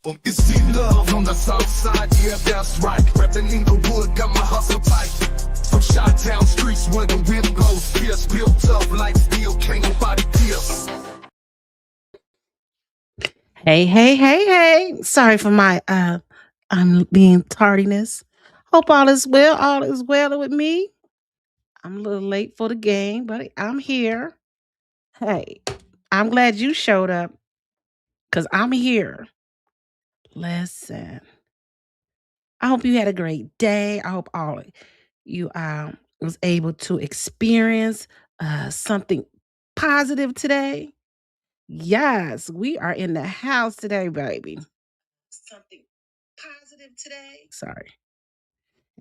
You see love on the south side, yeah, that's right. Reppin' Inglewood, got my hustle tight. From Chi-Town streets where the wind blows fierce, built up like steel, can't nobody pierce. Hey, hey, hey, hey. Sorry for my I'm being tardiness. Hope all is well. All is well with me. I'm a little late for the game, but I'm here. Hey, I'm glad you showed up because I'm here. Listen, I hope you had a great day. I hope all of you was able to experience something positive today. Yes, we are in the house today, baby. Something positive today. Sorry.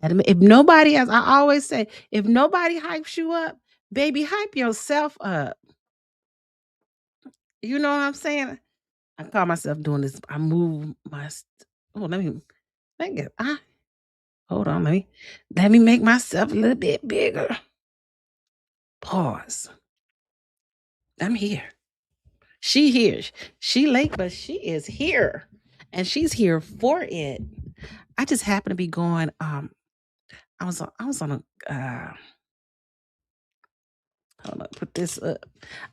And if nobody else, I always say, if nobody hypes you up, baby, hype yourself up. You know what I'm saying? I call myself doing this. I move my. Oh, let me. Thank you. Hold on. Let me make myself a little bit bigger. Pause. I'm here. She here. She late, but she is here, and she's here for it. I just happen to be going. I was on a. Hold on, put this up.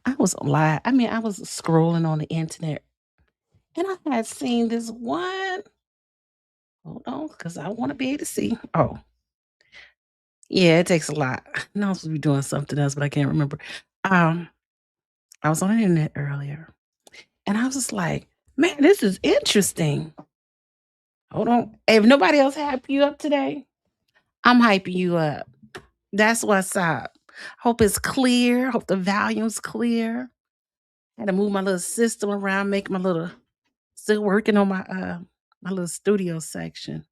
I was on live. I mean, I was scrolling on the internet and I had seen this one. Hold on, because I want to be able to see. Oh, yeah, it takes a lot. I know I was supposed to be doing something else, but I can't remember. Um, I was on the internet earlier and I was just like, man, this is interesting. Hold on. If nobody else hype you up today, I'm hyping you up. That's what's up. Hope it's clear. Hope the volume's clear. Had to move my little system around, make my little still working on my little studio section.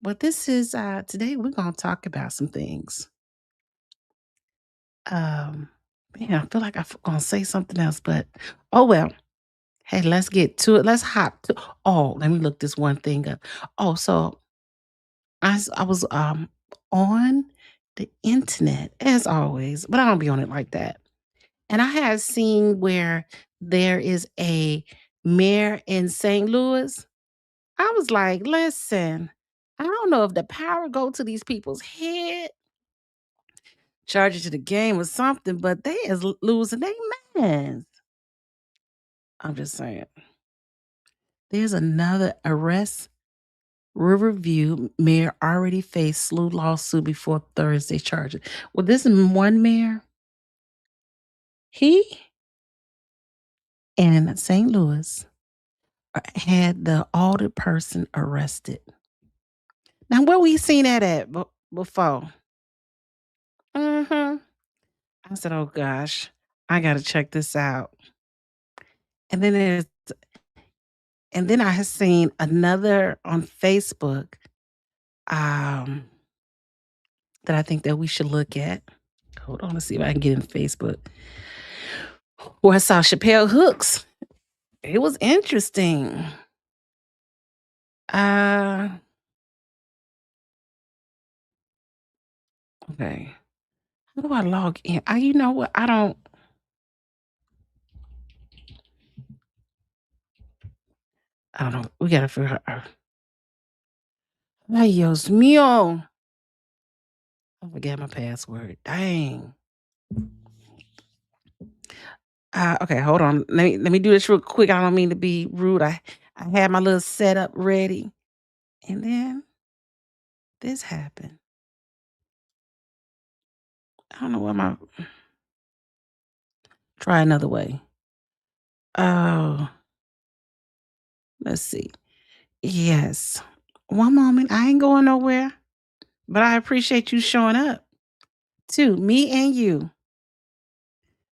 But this is today we're gonna talk about some things. Um Man, I feel like I'm gonna say something else, but oh well. Hey, let's get to it. Let's hop to let me look this one thing up. Oh, so I was on the internet as always, but I don't be on it like that. And I had seen where there is a mayor in St. Louis. I was like, listen, I don't know if the power go to these people's head, charge it to the game or something, but they is losing their minds. I'm just saying. There's another arrest. Riverview mayor already faced slew lawsuit before Thursday charges. Well, this one mayor, he in St. Louis had the audit person arrested. Now, where we seen that at before? Hmm. I said, "Oh gosh, I gotta check this out." And then there's and then I had seen another on Facebook um, that I think that we should look at. Hold on, let's see if I can get in Facebook. Where I saw Chappelle Hooks. It was interesting. Uh, okay. How do I log in? You know what? I don't know. We gotta figure out. Ay, Dios mío. I forgot my password. Dang. Okay, hold on. Let me do this real quick. I don't mean to be rude. I had my little setup ready, and then this happened. I don't know what my try another way. Oh, let's see. Yes. One moment. I ain't going nowhere, but I appreciate you showing up too. Me and you.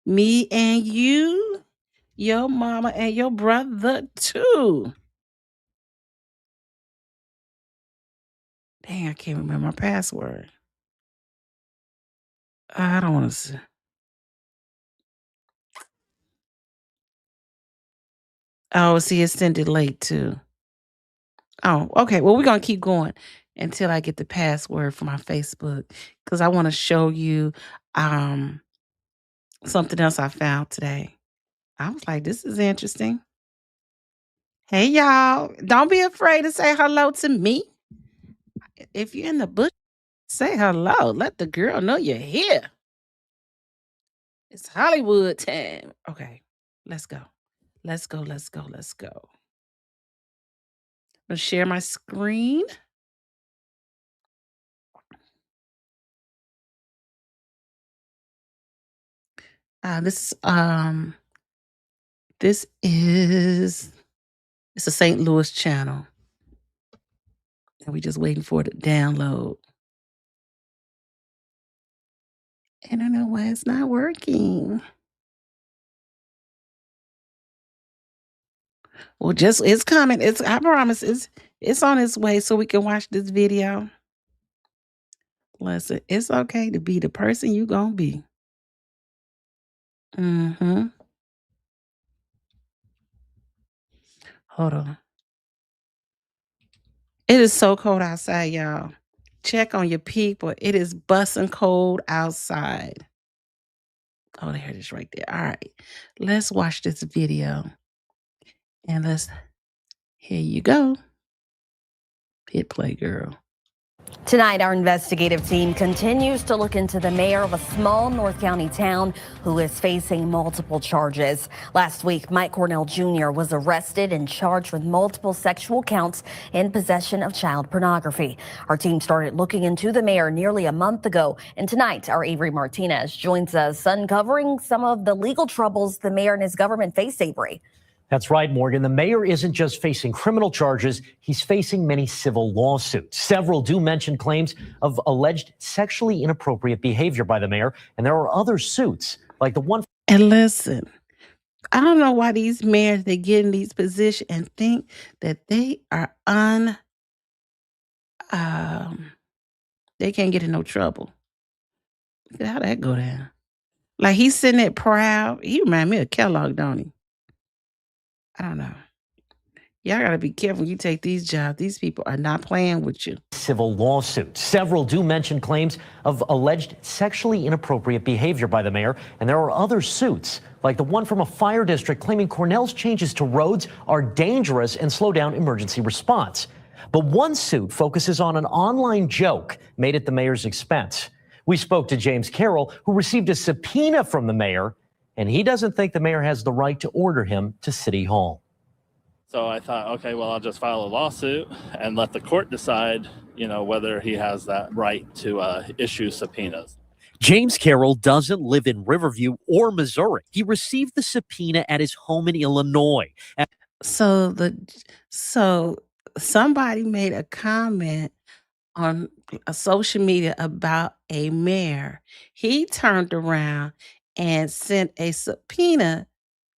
Me and you. Your mama and your brother too. Dang, I can't remember my password. I don't want to. Oh, see, it sent it late too. Oh, okay. Well, we're gonna keep going until I get the password for my Facebook because I want to show you um something else I found today. I was like, this is interesting. Hey, y'all. Don't be afraid to say hello to me. If you're in the bush, say hello. Let the girl know you're here. It's Hollywood time. Okay, let's go. Let's go. Let's go. Let's go. I'm gonna share my screen. This this is it's a St. Louis channel, and we just waiting for it to download. I don't know why it's not working. Well, just it's coming. I promise it's on its way so we can watch this video. Listen, it's okay to be the person you gonna be. Mm-hmm. Hold on. It is so cold outside, y'all. Check on your people. It is busting cold outside. Oh, there it is right there. All right. Let's watch this video. And here you go. Hit play, girl. Tonight, our investigative team continues to look into the mayor of a small North County town who is facing multiple charges. Last week, Mike Cornell Jr. was arrested and charged with multiple sexual counts in possession of child pornography. Our team started looking into the mayor nearly a month ago. And tonight, our Avery Martinez joins us uncovering some of the legal troubles the mayor and his government face, Avery. That's right, Morgan. The mayor isn't just facing criminal charges, he's facing many civil lawsuits. Several do mention claims of alleged sexually inappropriate behavior by the mayor, and there are other suits, like the one. And listen, I don't know why these mayors, they get in these positions and think that they are they can't get in no trouble. Look at how that go down. Like he's sitting there proud. He remind me of Kellogg, don't he? I don't know. Y'all gotta be careful when you take these jobs. These people are not playing with you. Civil lawsuits. Several do mention claims of alleged sexually inappropriate behavior by the mayor, and there are other suits, like the one from a fire district claiming Cornell's changes to roads are dangerous and slow down emergency response. But one suit focuses on an online joke made at the mayor's expense. We spoke to James Carroll, who received a subpoena from the mayor, and he doesn't think the mayor has the right to order him to City Hall. So I thought, okay, well, I'll just file a lawsuit and let the court decide, whether he has that right to issue subpoenas. James Carroll doesn't live in Riverview or Missouri. He received the subpoena at his home in Illinois. So somebody made a comment on a social media about a mayor. He turned around and sent a subpoena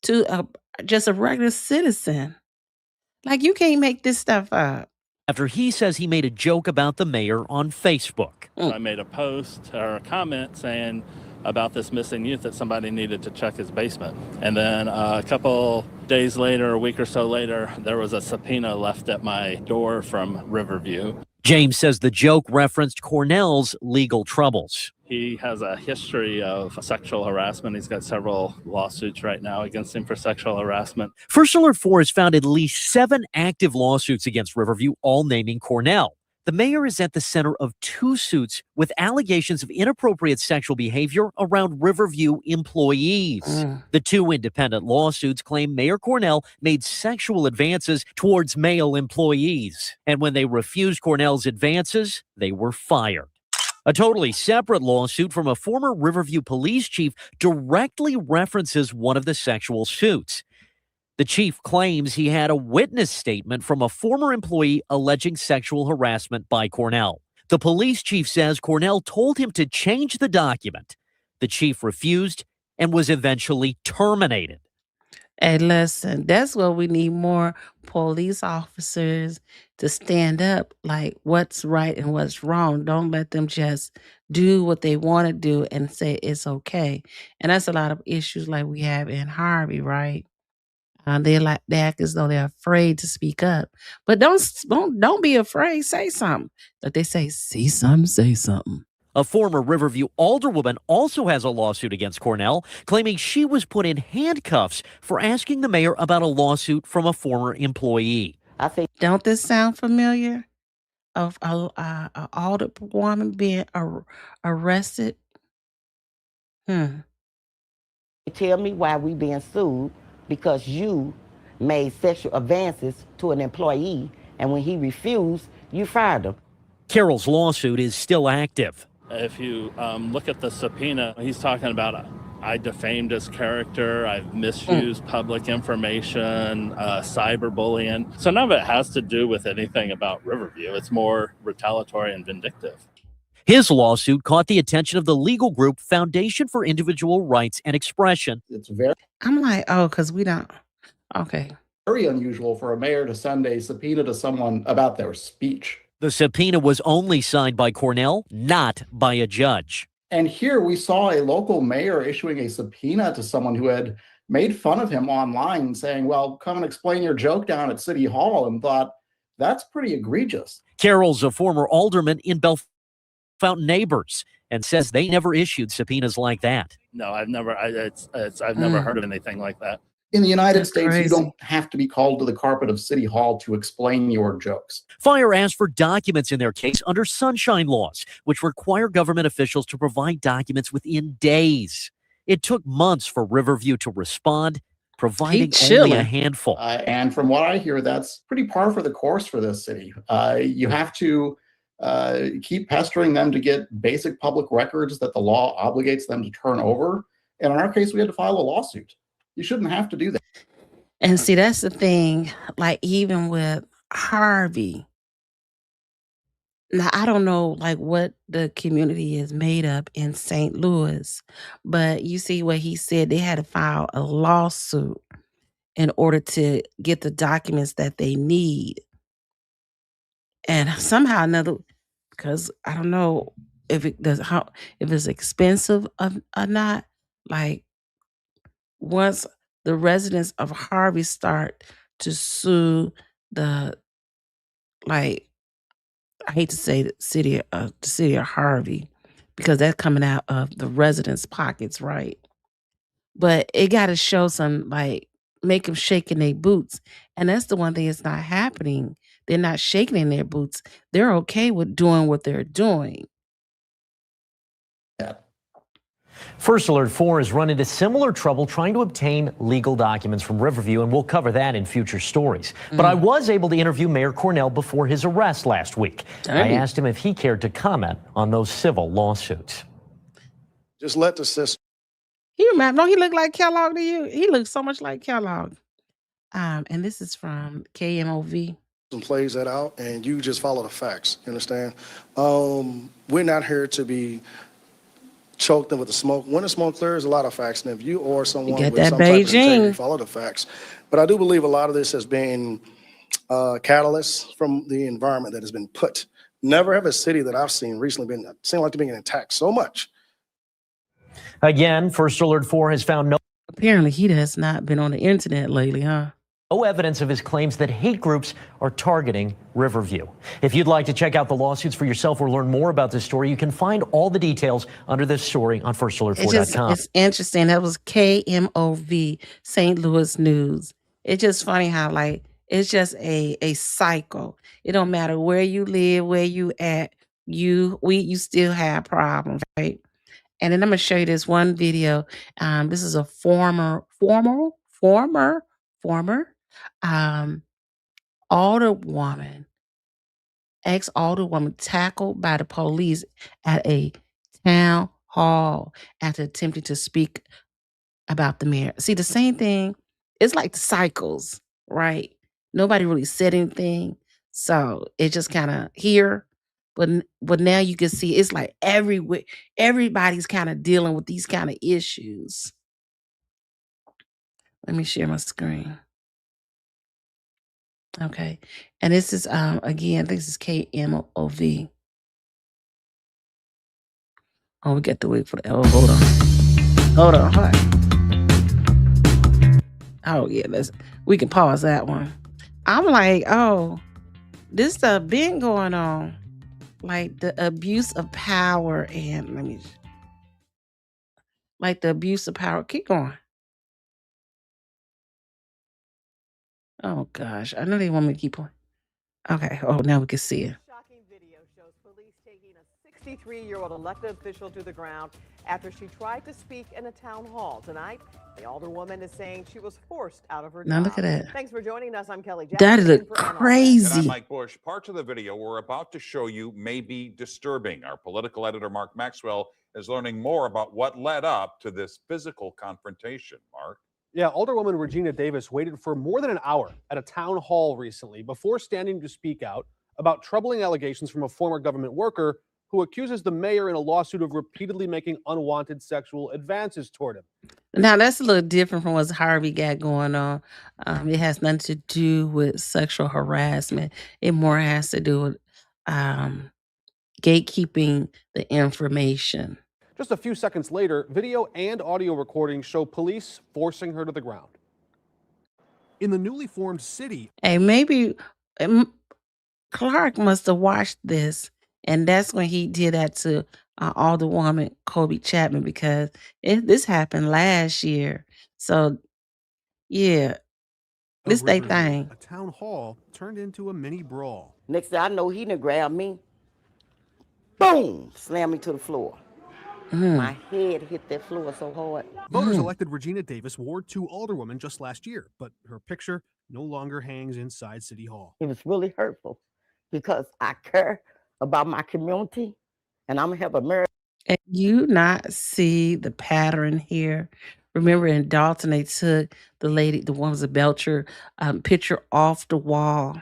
to just a regular citizen. Like, you can't make this stuff up. After he says he made a joke about the mayor on Facebook. I made a post or a comment saying about this missing youth that somebody needed to check his basement. And then a couple days later, a week or so later, there was a subpoena left at my door from Riverview. James says the joke referenced Cornell's legal troubles. He has a history of sexual harassment. He's got several lawsuits right now against him for sexual harassment. First Alert 4 has found at least 7 active lawsuits against Riverview, all naming Cornell. The mayor is at the center of 2 suits with allegations of inappropriate sexual behavior around Riverview employees. The 2 independent lawsuits claim Mayor Cornell made sexual advances towards male employees. And when they refused Cornell's advances, they were fired. A totally separate lawsuit from a former Riverview police chief directly references one of the sexual suits. The chief claims he had a witness statement from a former employee alleging sexual harassment by Cornell. The police chief says Cornell told him to change the document. The chief refused and was eventually terminated. Hey, listen, that's what we need more police officers to stand up, like what's right and what's wrong. Don't let them just do what they want to do and say it's okay. And that's a lot of issues like we have in Harvey, right? They act as though they're afraid to speak up, but don't be afraid. Say something. But they say, see something, say something. A former Riverview alderwoman also has a lawsuit against Cornell, claiming she was put in handcuffs for asking the mayor about a lawsuit from a former employee. Don't this sound familiar? Of a alderwoman being arrested? Tell me why we being sued because you made sexual advances to an employee, and when he refused, you fired him. Carroll's lawsuit is still active. If you look at the subpoena, he's talking about I defamed his character, I've misused public information, cyberbullying. So none of it has to do with anything about Riverview. It's more retaliatory and vindictive. His lawsuit caught the attention of the legal group Foundation for Individual Rights and Expression. It's very I'm like, oh, because we don't. Okay. unusual for a mayor to send a subpoena to someone about their speech. The subpoena was only signed by Cornell, not by a judge. And here we saw a local mayor issuing a subpoena to someone who had made fun of him online, saying, well, come and explain your joke down at City Hall, and thought, that's pretty egregious. Carroll's a former alderman in Bellefontaine Neighbors and says they never issued subpoenas like that. No, I've never heard of anything like that. In the United States, crazy. you don't have to be called to the carpet of City Hall to explain your jokes. Fire asked for documents in their case under sunshine laws, which require government officials to provide documents within days. It took months for Riverview to respond, providing only a handful. And from what I hear, that's pretty par for the course for this city. You have to keep pestering them to get basic public records that the law obligates them to turn over. And in our case, we had to file a lawsuit. You shouldn't have to do that. And see, that's the thing. Like, even with Harvey, now I don't know like what the community is made up in St. Louis, but you see what he said, they had to file a lawsuit in order to get the documents that they need. And somehow or another, because I don't know if if it's expensive or not, like, once the residents of Harvey start to sue the, like, I hate to say the city of Harvey, because that's coming out of the residents' pockets, right? But it got to show some, like, make them shake in their boots, and that's the one thing that's not happening. They're not shaking in their boots. They're okay with doing what they're doing. First Alert 4 has run into similar trouble trying to obtain legal documents from Riverview, and we'll cover that in future stories. But I was able to interview Mayor Cornell before his arrest last week. I asked him if he cared to comment on those civil lawsuits. Just let the system. He remember? Don't he look like Kellogg to you? He looks so much like Kellogg. And this is from KMOV. Plays that out, and you just follow the facts. You understand? We're not here to be choked in with the smoke. When the smoke clears, a lot of facts. And if you or someone with some type of integrity, follow the facts. But I do believe a lot of this has been catalyst from the environment that has been put. Never have a city that I've seen recently seem like they're being attacked so much. Again, First Alert 4 has found no Apparently, he has not been on the internet lately, huh? evidence of his claims that hate groups are targeting Riverview. If you'd like to check out the lawsuits for yourself or learn more about this story, you can find all the details under this story on FirstAlert4.com. It's interesting. That was KMOV, St. Louis News. It's just funny how, like, it's just a cycle. It don't matter where you live, where you at, you still have problems, right? And then I'm gonna show you this one video. This is a former alderwoman, ex-alderwoman, tackled by the police at a town hall after attempting to speak about the mayor. See, the same thing, it's like the cycles, right? Nobody really said anything, so it just kind of here, but now you can see it's like everywhere. Everybody's kind of dealing with these kind of issues. Let me share my screen. Okay. And this is again, this is KMOV. Oh, we got to wait for the hold on. Hold on. Oh yeah, we can pause that one. I'm like, oh, this stuff been going on. like the abuse of power and like the abuse of power. Keep going. Oh gosh, I know they want me to keep on. Okay. Oh, now we can see it. Shocking video shows police taking a 63-year-old elected official to the ground after she tried to speak in a town hall. Tonight, the alderwoman is saying she was forced out of her Now job. look at that. Thanks for joining us. I'm Kelly That Jackson. look in for NRS. And I'm crazy. Mike Bush. Parts of the video we're about to show you may be disturbing. Our political editor, Mark Maxwell, is learning more about what led up to this physical confrontation. Mark? Yeah, Alderwoman Regina Davis waited for more than an hour at a town hall recently before standing to speak out about troubling allegations from a former government worker who accuses the mayor in a lawsuit of repeatedly making unwanted sexual advances toward him. Now that's a little different from what Harvey got going on. It has nothing to do with sexual harassment. It more has to do with gatekeeping the information. Just a few seconds later, video and audio recordings show police forcing her to the ground. In the newly formed city, Hey, maybe Clark must have watched this, and that's when he did that to Alderwoman Kobe Chapman because this happened last year. So, yeah, this they thing. a town hall turned into a mini brawl. Next thing I know, he done grabbed me. Boom! Slammed me to the floor. My head hit that floor so hard. Voters elected Regina Davis Ward 2 alderwoman just last year, but her picture no longer hangs inside City Hall. It was really hurtful because I care about my community and I'm gonna have a marriage. And you not see the pattern here. Remember in Dalton, they took the one was a Belcher picture off the wall.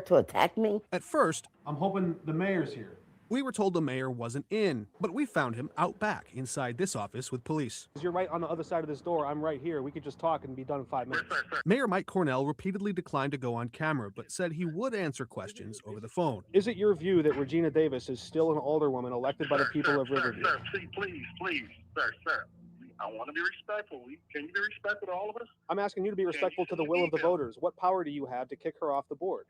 To attack me. At first, I'm hoping the mayor's here. We were told the mayor wasn't in, but we found him out back inside this office with police. You're right on the other side of this door. I'm right here. We could just talk and be done in 5 minutes. Mayor Mike Cornell repeatedly declined to go on camera, but said he would answer questions over the phone. Is it your view that Regina Davis is still an alderwoman elected by the people of Riverview? Sir, please, sir. I want to be respectful. Can you be respectful to all of us? I'm asking you to be respectful to the will of the voters. What power do you have to kick her off the board?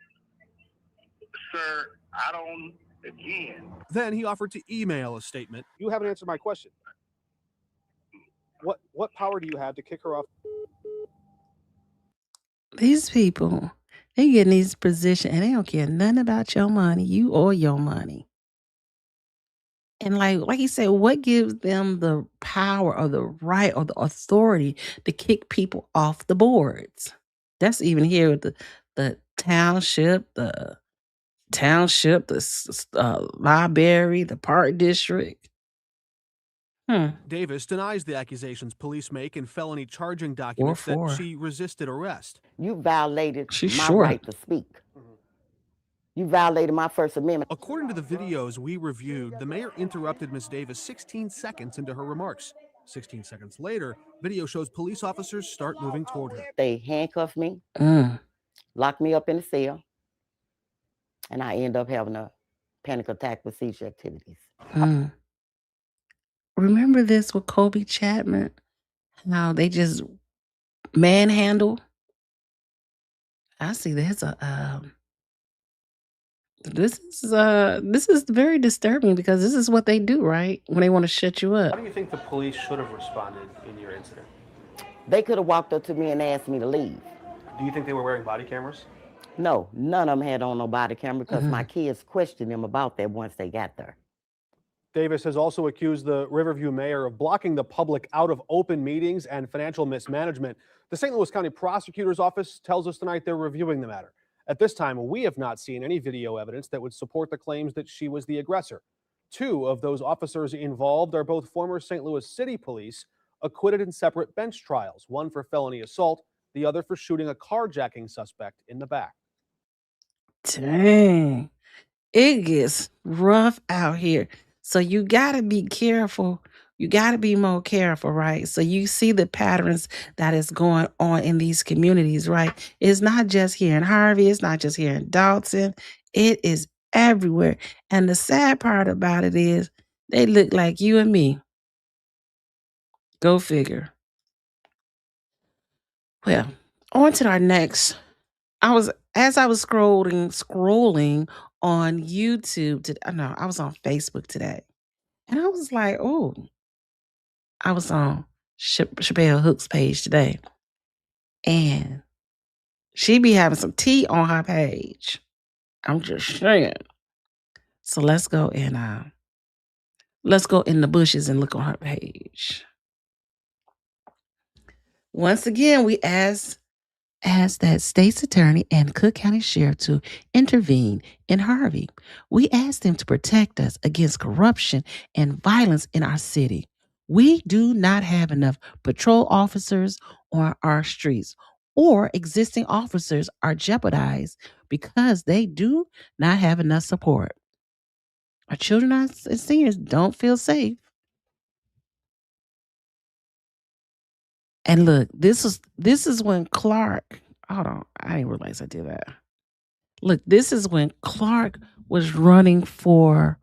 Sir, I don't. Again. Then he offered to email a statement. You haven't answered my question. What power do you have to kick her off? These people, they get in these positions and they don't care nothing about your money, you or your money. And like he said, what gives them the power or the right or the authority to kick people off the boards? That's even here with the township, the library, the park district. Davis denies the accusations police make in felony charging documents that she resisted arrest. You violated my right to speak. You violated my First Amendment. According to the videos we reviewed, the mayor interrupted Ms. Davis 16 seconds into her remarks. 16 seconds later, video shows police officers start moving toward her. They handcuffed me, locked me up in the cell, and I end up having a panic attack with seizure activities. Remember this with Kobe Chapman? How they just manhandle? I see there's this is very disturbing because this is what they do, right? When they want to shut you up. How do you think the police should have responded in your incident? They could have walked up to me and asked me to leave. Do you think they were wearing body cameras? No, none of them had on no body camera because my kids questioned them about that once they got there. Davis has also accused the Riverview mayor of blocking the public out of open meetings and financial mismanagement. The St. Louis County Prosecutor's Office tells us tonight they're reviewing the matter. At this time, we have not seen any video evidence that would support the claims that she was the aggressor. 2 of those officers involved are both former St. Louis City Police, acquitted in separate bench trials, one for felony assault, the other for shooting a carjacking suspect in the back. Dang. It gets rough out here. So you got to be careful. You got to be more careful, right? So you see the patterns that is going on in these communities, right? It's not just here in Harvey. It's not just here in Dalton. It is everywhere. And the sad part about it is they look like you and me. Go figure. Well, on to our next. As I was scrolling on YouTube. No, I was on Facebook today. And I was like, oh, I was on Chappelle Hook's page today. And she be having some tea on her page. I'm just saying. So let's go in the bushes and look on her page. Once again, we asked that state's attorney and Cook County Sheriff to intervene in Harvey. We asked them to protect us against corruption and violence in our city. We do not have enough patrol officers on our streets, or existing officers are jeopardized because they do not have enough support. Our children and seniors don't feel safe. And look, this is when Clark. Hold on, I didn't realize I did that. Look, this is when Clark was running for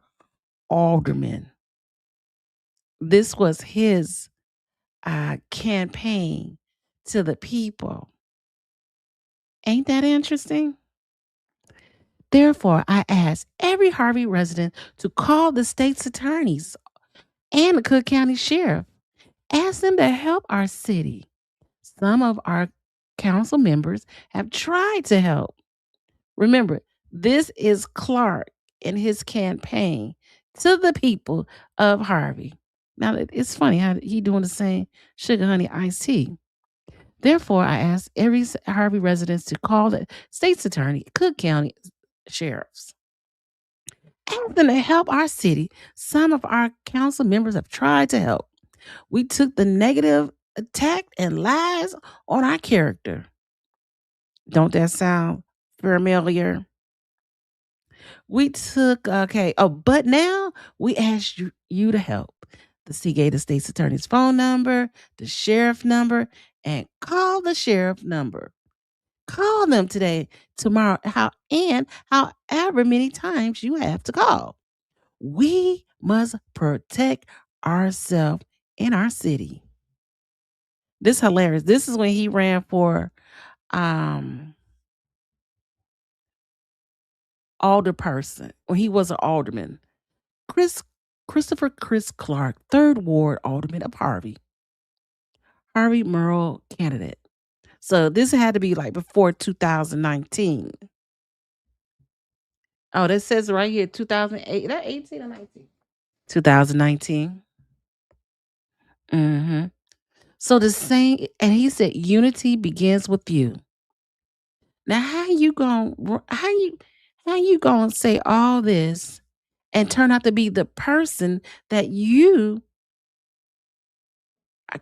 alderman. This was his campaign to the people. Ain't that interesting? Therefore, I ask every Harvey resident to call the state's attorneys and the Cook County Sheriff. Ask them to help our city. Some of our council members have tried to help. Remember, this is Clark in his campaign to the people of Harvey. Now, it's funny how he doing the same sugar honey iced tea. Therefore, I ask every Harvey residents to call the state's attorney, Cook County sheriffs. Ask them to help our city. Some of our council members have tried to help. We took the negative attack and lies on our character. Don't that sound familiar? We took, okay. Oh, but now we ask you to help. The Seagate State's attorney's phone number, the sheriff number, and call the sheriff number. Call them today, tomorrow, however many times you have to call. We must protect ourselves in our city. This is hilarious. This is when he ran for alderperson, when he was an alderman. Christopher Clark, 3rd Ward Alderman of Harvey. Harvey Merle candidate. So this had to be like before 2019. Oh, that says right here, 2008. Is that 18 or 19? 2019. Mm-hmm. So the same, and he said, unity begins with you. Now, how you gonna say all this and turn out to be the person that you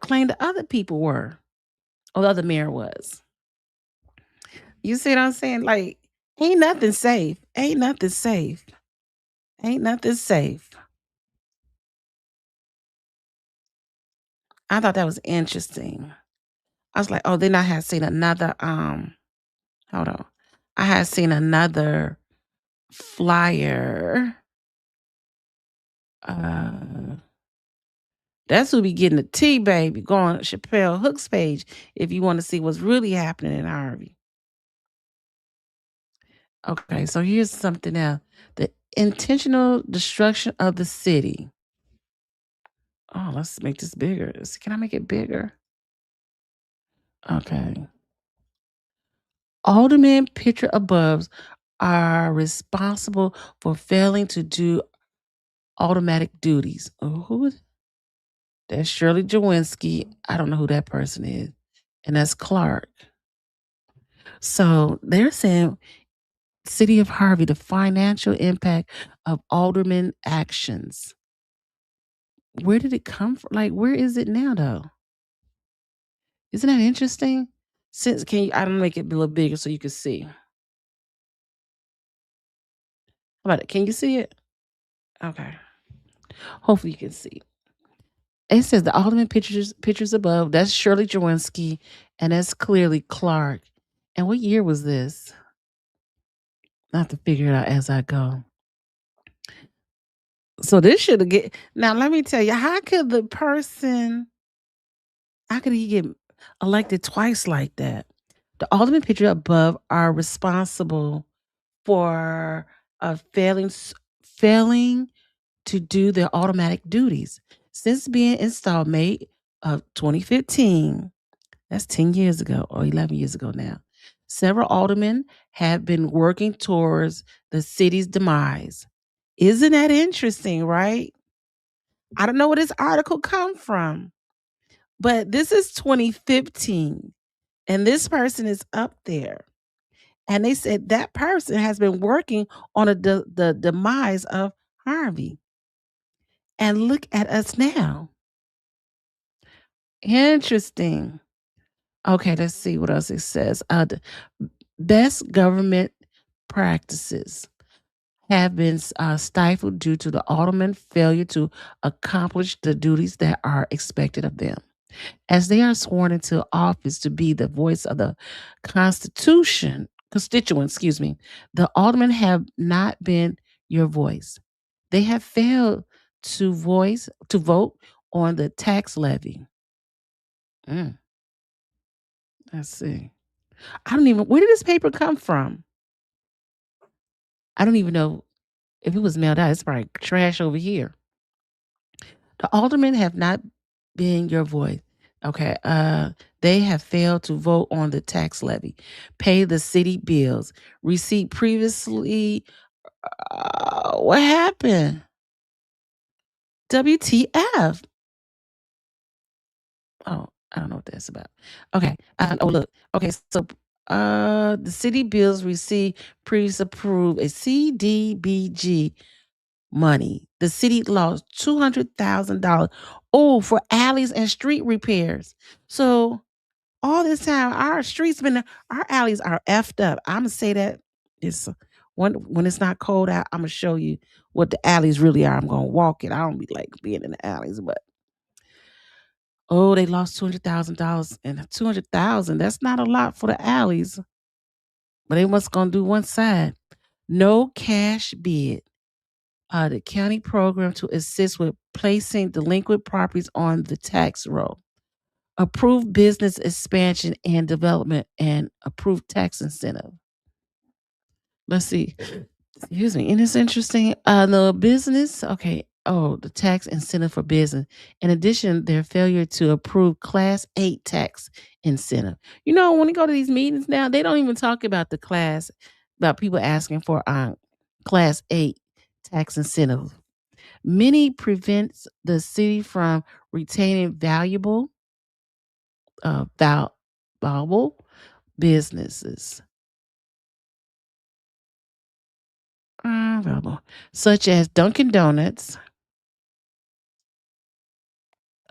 claimed the other people were, or the other mayor was? You see what I'm saying? Like, ain't nothing safe. Ain't nothing safe. Ain't nothing safe. I thought that was interesting. I was like, oh, then I had seen another, hold on. I had seen another flyer. That's who be getting the tea, baby. Go on Chappelle Hook's page if you want to see what's really happening in Harvey. Okay, so here's something else. The intentional destruction of the city. Oh, let's make this bigger. Can I make it bigger? Okay. Alderman picture above are responsible for failing to do automatic duties. Oh, who is that's Shirley Jawinski. I don't know who that person is. And that's Clark. So they're saying City of Harvey, the financial impact of alderman actions. Where did it come from? Like, where is it now, though? Isn't that interesting? I don't make it a little bigger so you can see. How about it? Can you see it? Okay. Hopefully you can see. It says the alderman pictures above. That's Shirley Jawinski, and that's clearly Clark. And what year was this? I have to figure it out as I go. So this should have get now. Let me tell you, how could he get elected twice like that? The alderman picture above are responsible for of failing to do their automatic duties. Since being installed May of 2015, that's 10 years ago or 11 years ago now, several aldermen have been working towards the city's demise. Isn't that interesting, right? I don't know where this article come from, but this is 2015, and this person is up there. And they said that person has been working on the demise of Harvey. And look at us now. Interesting. Okay, let's see what else it says. The best government practices have been stifled due to the alderman failure to accomplish the duties that are expected of them. As they are sworn into office to be the voice of the constituent, the aldermen have not been your voice. They have failed to vote on the tax levy. Let's see. Where did this paper come from? I don't even know if it was mailed out. It's probably trash over here. The aldermen have not been your voice. Okay. They have failed to vote on the tax levy, pay the city bills, receive previously. What happened? WTF? Oh, I don't know what that's about. Okay. Oh, look. Okay. So, the city bills receive previously approved a CDBG money. The city lost $200,000. Oh, for alleys and street repairs. So all this time, our alleys are effed up. I'm gonna say that it's when it's not cold out. I'm gonna show you what the alleys really are. I'm gonna walk it. I don't be like being in the alleys, but they lost $200,000, and 200,000. That's not a lot for the alleys, but they must gonna do one side. No cash bid. The county program to assist with placing delinquent properties on the tax roll. Approved business expansion and development and approved tax incentive. Let's see. Excuse me. And it's interesting. The business, okay. Oh, the tax incentive for business. In addition, their failure to approve Class 8 tax incentive. When you go to these meetings now, they don't even talk about about people asking for Class 8 tax incentive. Many prevents the city from retaining valuable businesses. Valuable, such as Dunkin' Donuts.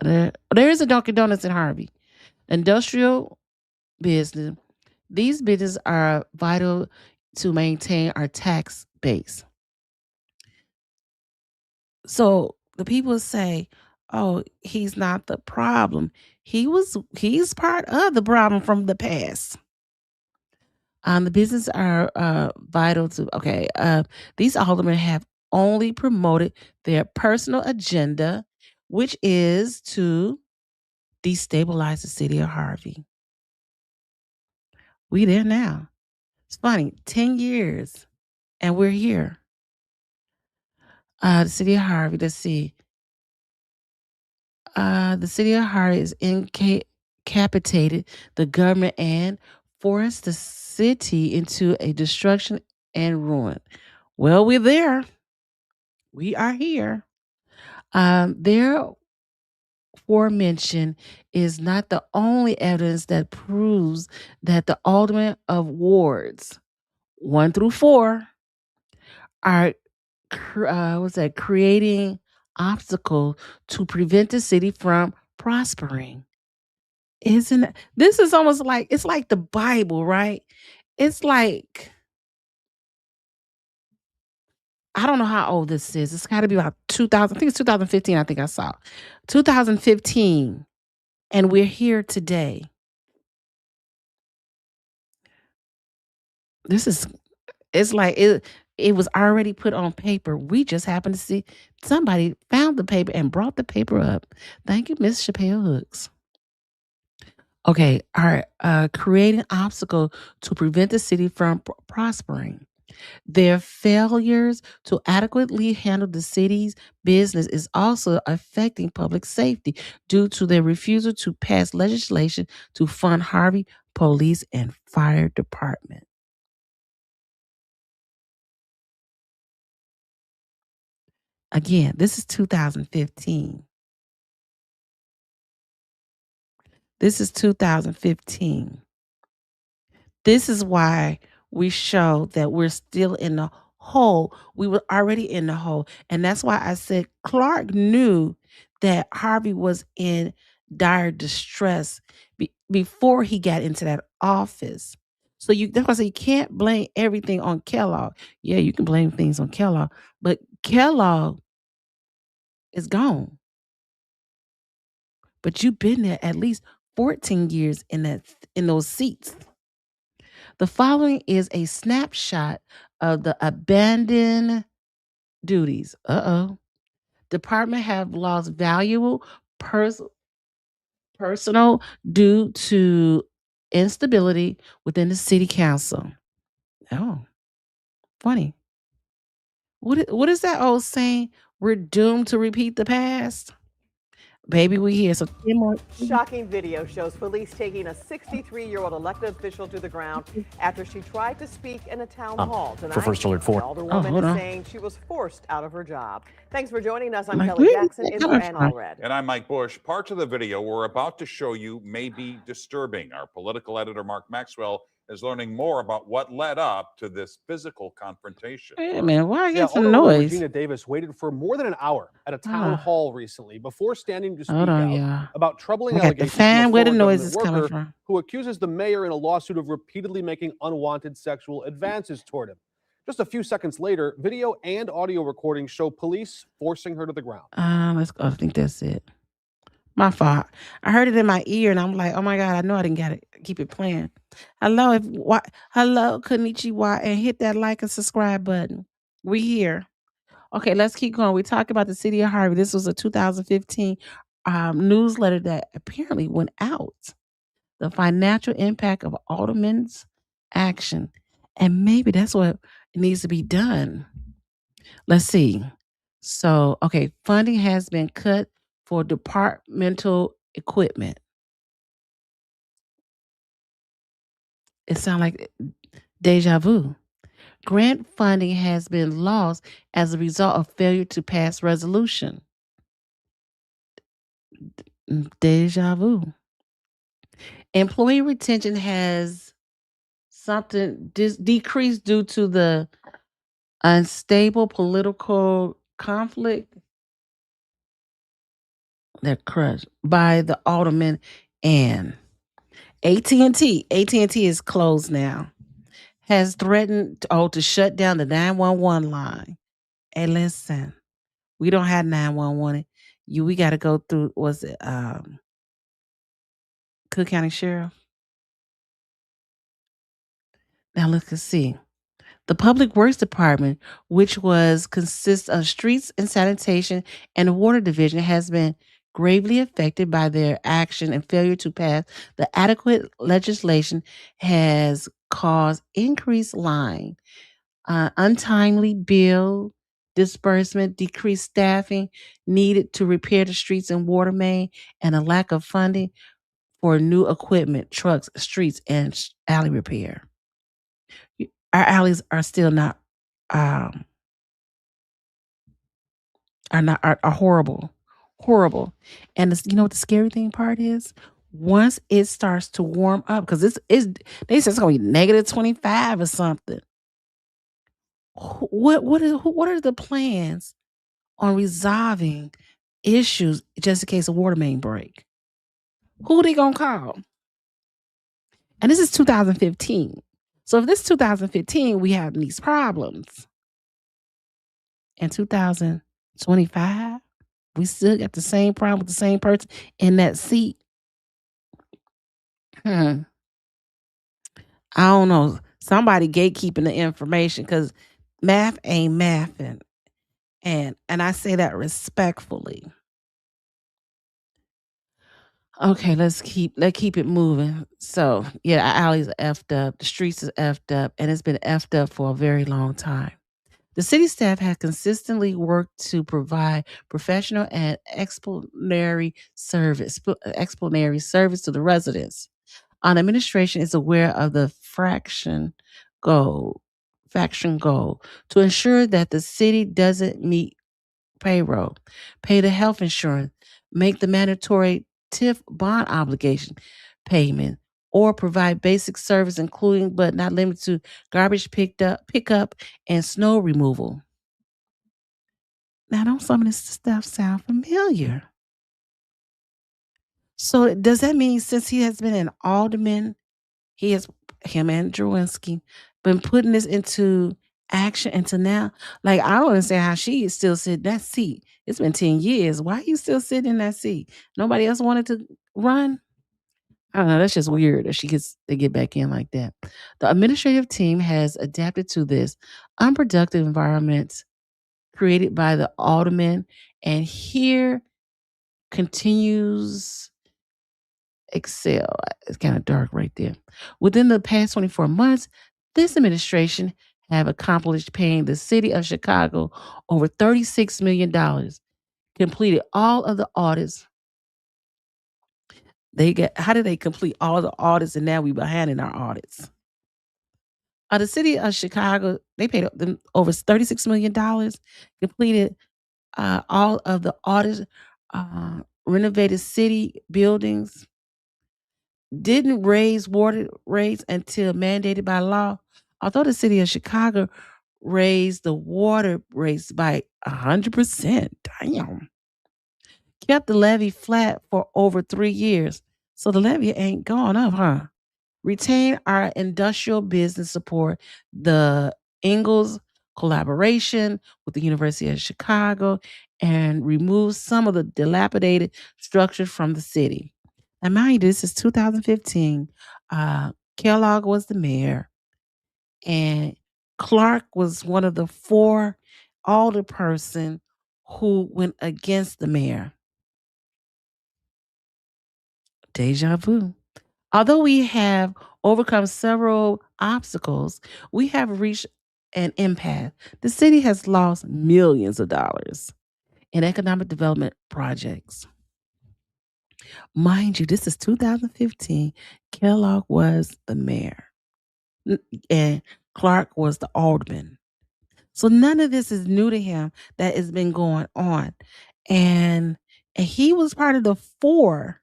There is a Dunkin' Donuts in Harvey. Industrial business. These businesses are vital to maintain our tax base. So the people say, "Oh, he's not the problem. He's part of the problem from the past." The business are vital to. Okay, these aldermen have only promoted their personal agenda, which is to destabilize the city of Harvey. We there now. It's funny, 10 years, and we're here. The city of Harvey. Let's see. The city of Harvey is incapacitated the government and forced the city into a destruction and ruin. Well, we're there. We are here. Their aforementioned is not the only evidence that proves that the aldermen of wards 1 through 4 are creating obstacles to prevent the city from prospering. This is almost like it's like the Bible, right? It's like I don't know how old this is. It's got to be about 2000. I think it's 2015. I think I saw 2015, and we're here today. It's like it was already put on paper. We just happened to see somebody found the paper and brought the paper up. Thank you, Miss Chappelle Hooks. Okay, all right. Creating obstacle to prevent the city from prospering. Their failures to adequately handle the city's business is also affecting public safety due to their refusal to pass legislation to fund Harvey Police and Fire Department. Again, this is 2015. This is 2015. This is why we show that we're still in the hole. We were already in the hole. And that's why I said Clark knew that Harvey was in dire distress before he got into that office. So that's why I say you can't blame everything on Kellogg. Yeah, you can blame things on Kellogg, but Kellogg is gone. But you've been there at least 14 years in those seats. The following is a snapshot of the abandoned duties. Department have lost valuable personnel due to instability within the city council. Oh, funny. What is that old saying? We're doomed to repeat the past. Baby, we here. So 10 more. Shocking video shows police taking a 63-year-old elected official to the ground after she tried to speak in a town hall tonight. For First Alert 4. The older woman is saying she was forced out of her job. Thanks for joining us. I'm Kelly where Jackson in for Ann Allred. And I'm Mike Bush. Parts of the video we're about to show you may be disturbing. Our political editor, Mark Maxwell, is learning more about what led up to this physical confrontation. Hey, man, why Yeah, get some Alderwoman noise? Regina Davis waited for more than an hour at a town hall recently before standing to speak Hold on, out y'all. about troubling I got the allegations fan from a where the former noise government is coming worker from. who accuses the mayor in a lawsuit of repeatedly making unwanted sexual advances toward him. Just a few seconds later, video and audio recordings show police forcing her to the ground. Let's go. I think that's it. My fault. I heard it in my ear and I'm like, oh my God, I know I didn't gotta keep it playing. Hello, hello, konnichiwa, and hit that like and subscribe button. We here. Okay, let's keep going. We talked about the city of Harvey. This was a 2015 newsletter that apparently went out. The financial impact of Alderman's action. And maybe that's what needs to be done. Let's see. So, okay, funding has been cut for departmental equipment. It sounds like deja vu. Grant funding has been lost as a result of failure to pass resolution. Deja vu. Employee retention has decreased due to the unstable political conflict. They're crushed by the alderman and AT&T. AT&T is closed now. Has threatened to shut down the 911 line. Hey, listen, we don't have 911. We got to go through. Was it Cook County Sheriff? Now let's see. The Public Works Department, which consists of streets and sanitation and the water division, has been gravely affected by their action and failure to pass the adequate legislation, has caused increased line, untimely bill disbursement, decreased staffing needed to repair the streets and water main, and a lack of funding for new equipment, trucks, streets, and alley repair. Our alleys are still not are horrible, horrible. And you know what the scary thing part is? Once it starts to warm up, because they said it's going to be negative 25 or something. What are the plans on resolving issues just in case a water main break? Who are they gonna call? And this is 2015. So if this 2015, we have these problems. In 2025, we still got the same problem with the same person in that seat. I don't know. Somebody gatekeeping the information because math ain't mathing. And I say that respectfully. Okay, let's keep it moving. So yeah, our alleys are effed up, the streets is effed up, and it's been effed up for a very long time. The city staff has consistently worked to provide professional and explanatory service to the residents. Our administration is aware of the goal, faction goal to ensure that the city doesn't meet payroll, pay the health insurance, make the mandatory TIF bond obligation payment, or provide basic service including but not limited to garbage pickup and snow removal. Now, don't some of this stuff sound familiar? So, does that mean since he has been an alderman, he has him and Drewinski been putting this into action until now? Like, I don't understand how she is still sitting in that seat. It's been 10 years. Why are you still sitting in that seat? Nobody else wanted to run? I don't know. That's just weird that they get back in like that. The administrative team has adapted to this unproductive environment created by the alderman, and here continues excel. It's kind of dark right there. Within the past 24 months, this administration have accomplished paying the city of Chicago over $36 million, completed all of the audits. How did they complete all the audits and now we behind in our audits? The city of Chicago, they paid them over $36 million, completed all of the audits, renovated city buildings, didn't raise water rates until mandated by law. Although the city of Chicago raised the water rates by 100%, damn, kept the levy flat for over 3 years. So the levy ain't gone up, huh? Retain our industrial business support, the Ingalls collaboration with the University of Chicago, and remove some of the dilapidated structures from the city. Now, mind you, this is 2015. Kellogg was the mayor, and Clark was one of the four alderperson who went against the mayor. Deja vu. Although we have overcome several obstacles, we have reached an impasse. The city has lost millions of dollars in economic development projects. Mind you, this is 2015. Kellogg was the mayor, and Clark was the alderman. So none of this is new to him that has been going on. And he was part of the four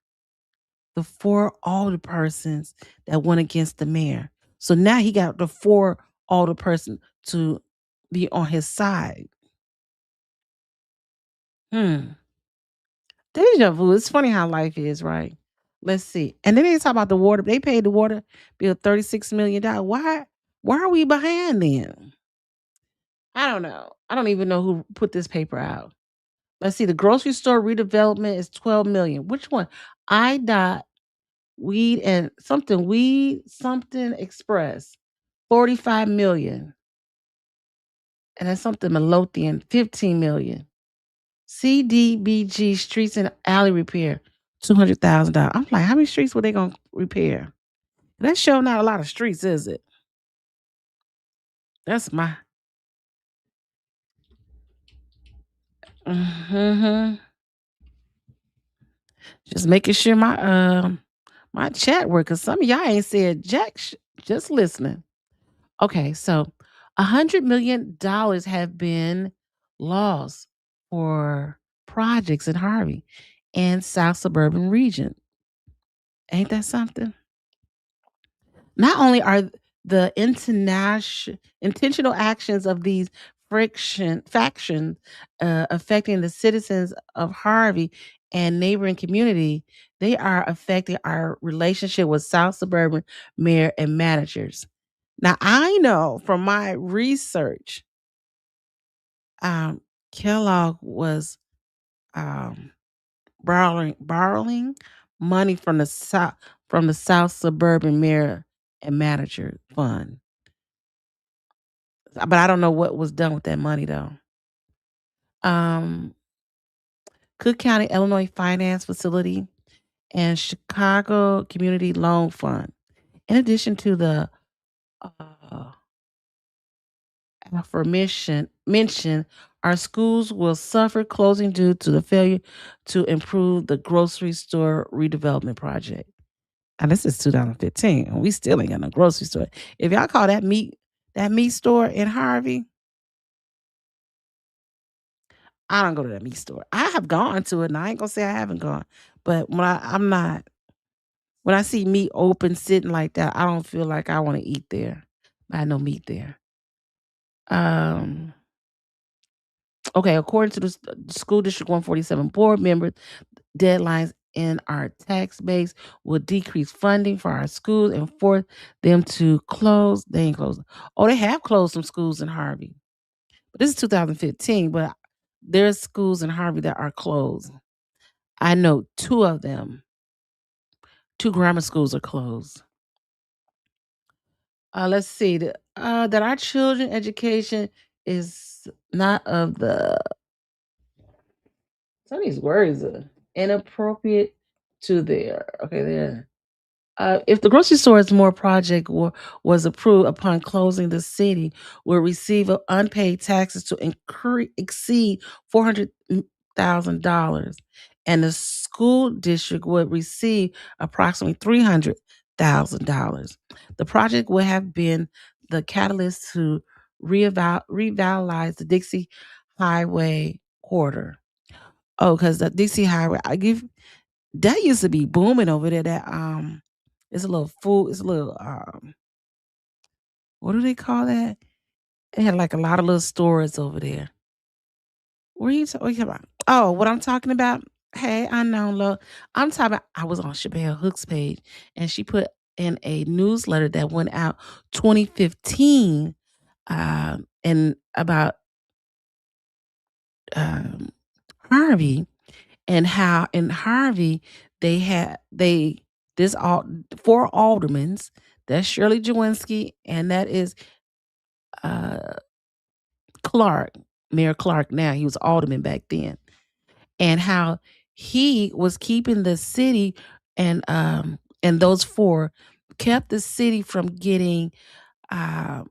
alderpersons that went against the mayor. So now he got the four alderperson to be on his side. Hmm. Deja vu. It's funny how life is, right? Let's see. And then they talk about the water. They paid the water bill $36 million. Why are we behind then? I don't know. I don't even know who put this paper out. Let's see. The grocery store redevelopment is 12 million. Which one? I dot weed something express 45 million. And that's something Midlothian 15 million. CDBG streets and alley repair $200,000. I'm like, how many streets were they gonna repair? That's sure not a lot of streets, is it? That's my hmm just making sure my chat work because some of y'all ain't said jack just listening. Okay, so $100 million have been lost for projects in Harvey and South Suburban region. Ain't that something? Not only are the intentional actions of these factions affecting the citizens of Harvey and neighboring community, they are affecting our relationship with South Suburban mayor and managers. Now, I know from my research, um, Kellogg was um, borrowing money from the South Suburban Mayor and Manager Fund. But I don't know what was done with that money though. Um, Cook County, Illinois Finance Facility and Chicago Community Loan Fund. In addition to the mentioned, our schools will suffer closing due to the failure to improve the grocery store redevelopment project. And this is 2015, and we still ain't got no grocery store. If y'all call that meat store in Harvey, I don't go to that meat store. I have gone to it, and I ain't gonna say I haven't gone. But when I see meat open sitting like that, I don't feel like I want to eat there. I had no meat there. Okay, according to the school district 147 board members, deadlines in our tax base will decrease funding for our schools and force them to close. They ain't closing. Oh, they have closed some schools in Harvey. But this is 2015, but there's schools in Harvey that are closed. I know two of them. Two grammar schools are closed. Let's see. That our children education is not of the some of these words are inappropriate to their okay there. If the grocery store's more project was approved upon closing, the city will receive unpaid taxes to exceed $400,000, and the school district would receive approximately $300,000. The project would have been the catalyst to revitalize the Dixie Highway corridor. Oh, because the Dixie Highway, that used to be booming over there. It's a little food. It's a little what do they call that? It had like a lot of little stores over there. What are you talking about? Oh, what I'm talking about? Hey, I know, look. I'm talking about. I was on Chappelle Hook's page, and she put in a newsletter that went out 2015, and about um, Harvey, and how in Harvey they this all four aldermans. That's Shirley Jawinski, and that is uh, Clark, Mayor Clark. Now he was alderman back then, and how he was keeping the city and those four kept the city from getting uh,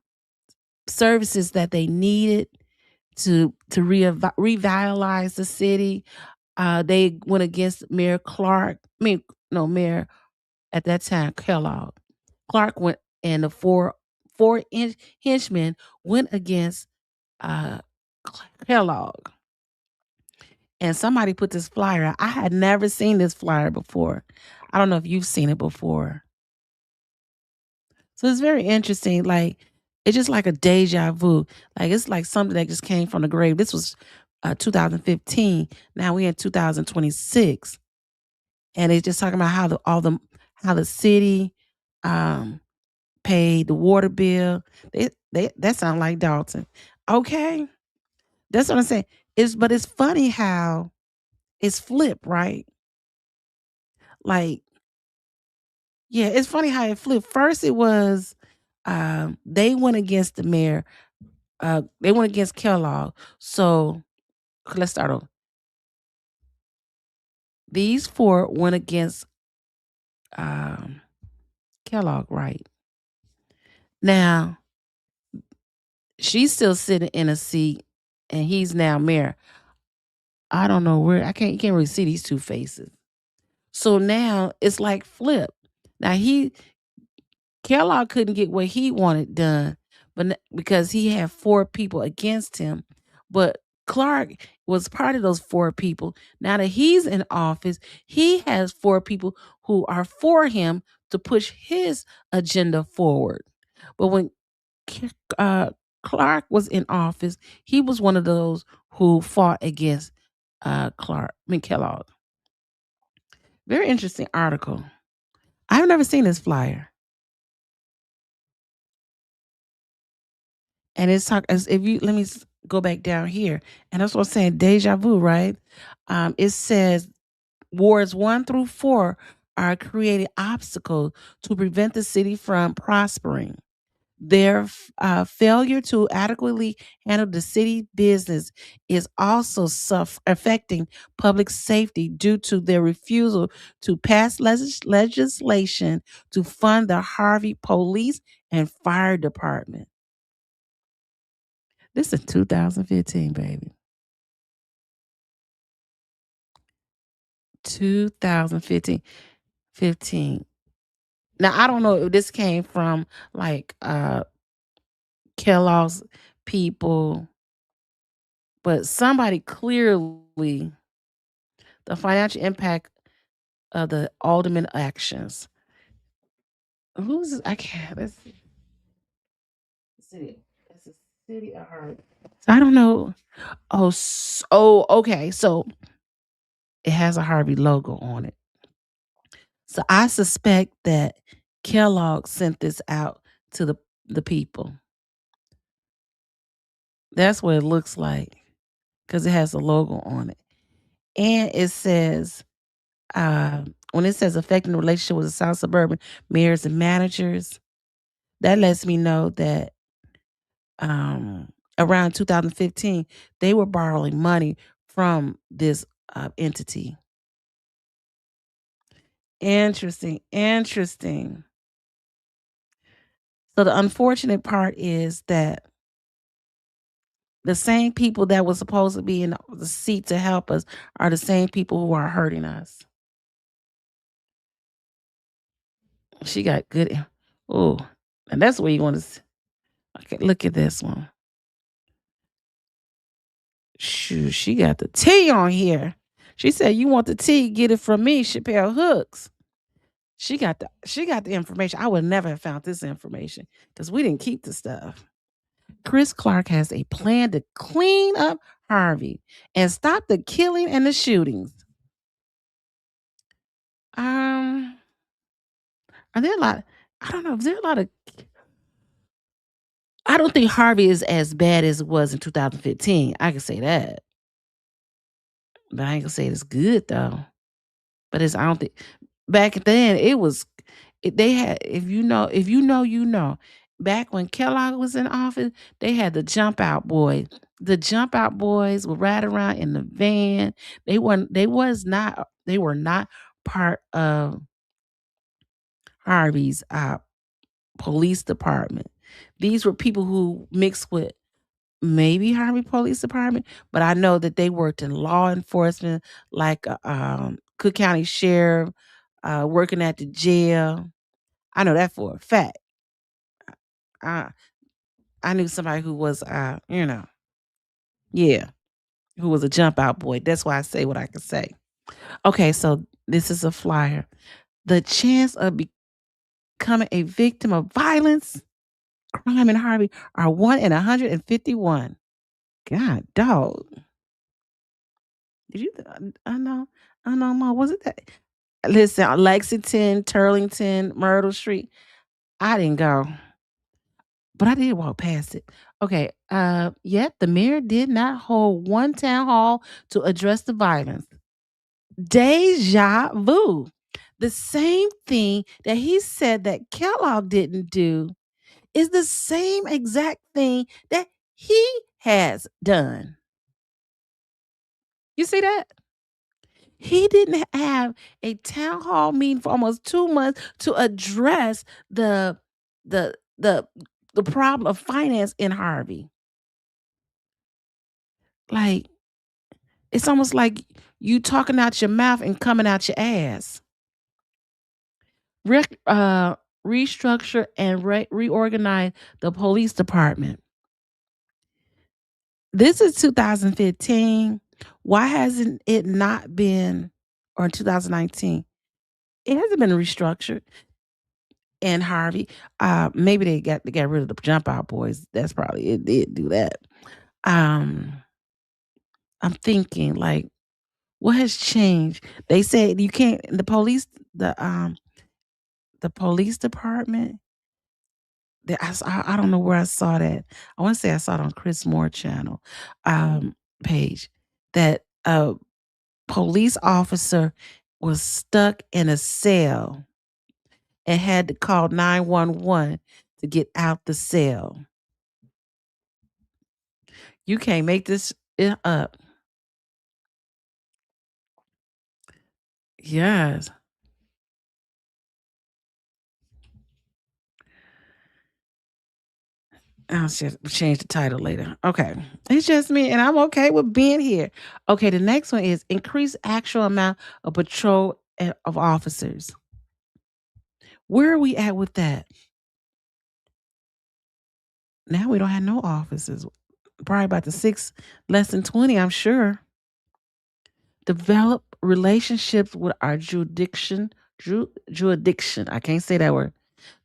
services that they needed to revitalize the city. They went against Mayor Clark. I mean, no, Mayor at that time, Kellogg. Clark went and the four henchmen went against uh, Kellogg. And somebody put this flyer out. I had never seen this flyer before. I don't know if you've seen it before. So it's very interesting. Like, it's just like a deja vu. Like, it's like something that just came from the grave. This was 2015. Now we're in 2026. And it's just talking about how the city paid the water bill. That sound like Dalton. Okay. That's what I'm saying. But it's funny how it's flipped, right? Like, yeah, it's funny how it flipped. First it was they went against the mayor. They went against Kellogg. So let's start over. These four went against Kellogg, right? Now, she's still sitting in a seat and he's now mayor. I don't know where you can't really see these two faces. So now it's like flip. Now Kellogg couldn't get what he wanted done, but because he had four people against him, but Clark was part of those four people. Now that he's in office, he has four people who are for him to push his agenda forward. But when Clark was in office, he was one of those who fought against Kellogg. Very interesting article. I've never seen this flyer. And it's talk as if you let me go back down here. And that's what I'm saying, deja vu, right? It says wards 1 through 4 are creating obstacles to prevent the city from prospering. Their failure to adequately handle the city business is also affecting public safety due to their refusal to pass legislation to fund the Harvey Police and Fire Department. This is 2015, baby. 2015. 15. Now I don't know if this came from like Kellogg's people, but somebody clearly the financial impact of the alderman actions. Who's this? I can't. Let's see. City. It's a city of Harvey. I don't know. Oh, okay. So it has a Harvey logo on it. So I suspect that Kellogg sent this out to the people. That's what it looks like because it has a logo on it. And it says, when it says affecting the relationship with the South Suburban mayors and managers, that lets me know that around 2015, they were borrowing money from this entity. Interesting. Interesting. So the unfortunate part is that the same people that were supposed to be in the seat to help us are the same people who are hurting us. She got good. Oh, and that's where you want to see. Okay, look at this one. Shoot, she got the T on here. She said, "You want the T? Get it from me, Chappelle Hooks." She got the information. I would never have found this information because we didn't keep the stuff. Chris Clark has a plan to clean up Harvey and stop the killing and the shootings. Are there a lot? I don't know. Is there a lot of? I don't think Harvey is as bad as it was in 2015. I can say that, but I ain't gonna say it's good though. But I don't think back then it was. They had you know. Back when Kellogg was in office, they had the jump out boys. The jump out boys would ride around in the van. They weren't. They was not. They were not part of Harvey's police department. These were people who mixed with maybe Harvey Police Department, but I know that they worked in law enforcement, like Cook County Sheriff, working at the jail. I know that for a fact. I I knew somebody who was, yeah, who was a jump out boy. That's why I say what I can say. Okay, so this is a flyer. The chance of becoming a victim of violence, crime, and Harvey are 1 in 151. God, dog. Did you? I know, Ma. Was it that? Listen, Lexington, Turlington, Myrtle Street. I didn't go, but I did walk past it. Okay. Yet the mayor did not hold one town hall to address the violence. Deja vu. The same thing that he said that Kellogg didn't do is the same exact thing that he has done. You see that? He didn't have a town hall meeting for almost 2 months to address the the the problem of finance in Harvey. Like, it's almost like you talking out your mouth and coming out your ass. Restructure and reorganize the police department. This is 2015. Why hasn't it not been, or in 2019? It hasn't been restructured. And Harvey, maybe they got rid of the jump out boys. That's probably it. Did do that. Um, I'm thinking like, what has changed? They said you can't. The police department. I don't know where I saw that. I want to say I saw it on Chris Moore channel page that a police officer was stuck in a cell and had to call 911 to get out the cell. You can't make this up. Yes. I'll change the title later. Okay. It's just me, and I'm okay with being here. Okay, the next one is increase actual amount of patrol of officers. Where are we at with that? Now we don't have no officers. Probably about the 6, less than 20, I'm sure. Develop relationships with our jurisdiction. I can't say that word.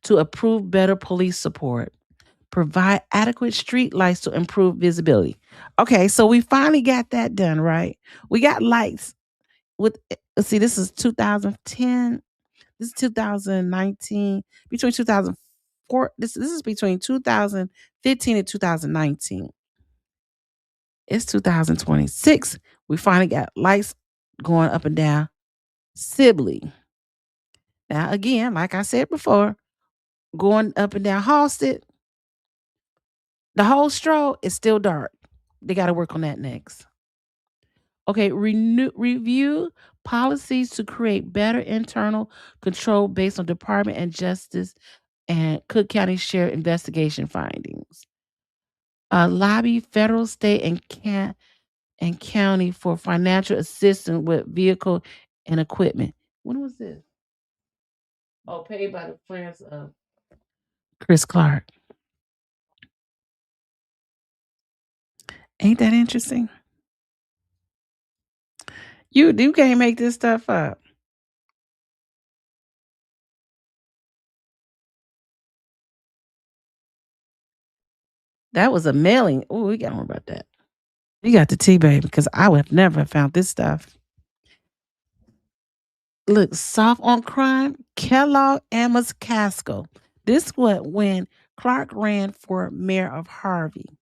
To approve better police support. Provide adequate street lights to improve visibility. Okay, so we finally got that done, right? We got lights with, see, this is 2010. This is 2019. Between 2004, this is between 2015 and 2019. It's 2026. We finally got lights going up and down Sibley. Now, again, like I said before, going up and down Halsted, the whole stroll is still dark. They got to work on that next. Okay, review policies to create better internal control based on Department and Justice and Cook County Sheriff investigation findings. Lobby federal, state, and county for financial assistance with vehicle and equipment. When was this? Oh, paid by the friends of Chris Clark. Ain't that interesting? You can't make this stuff up. That was a mailing. Oh, we got to worry about that. You got the tea, baby, because I would have never found this stuff. Look, soft on crime, Kellogg Amos Casco. This was when Clark ran for mayor of Harvey.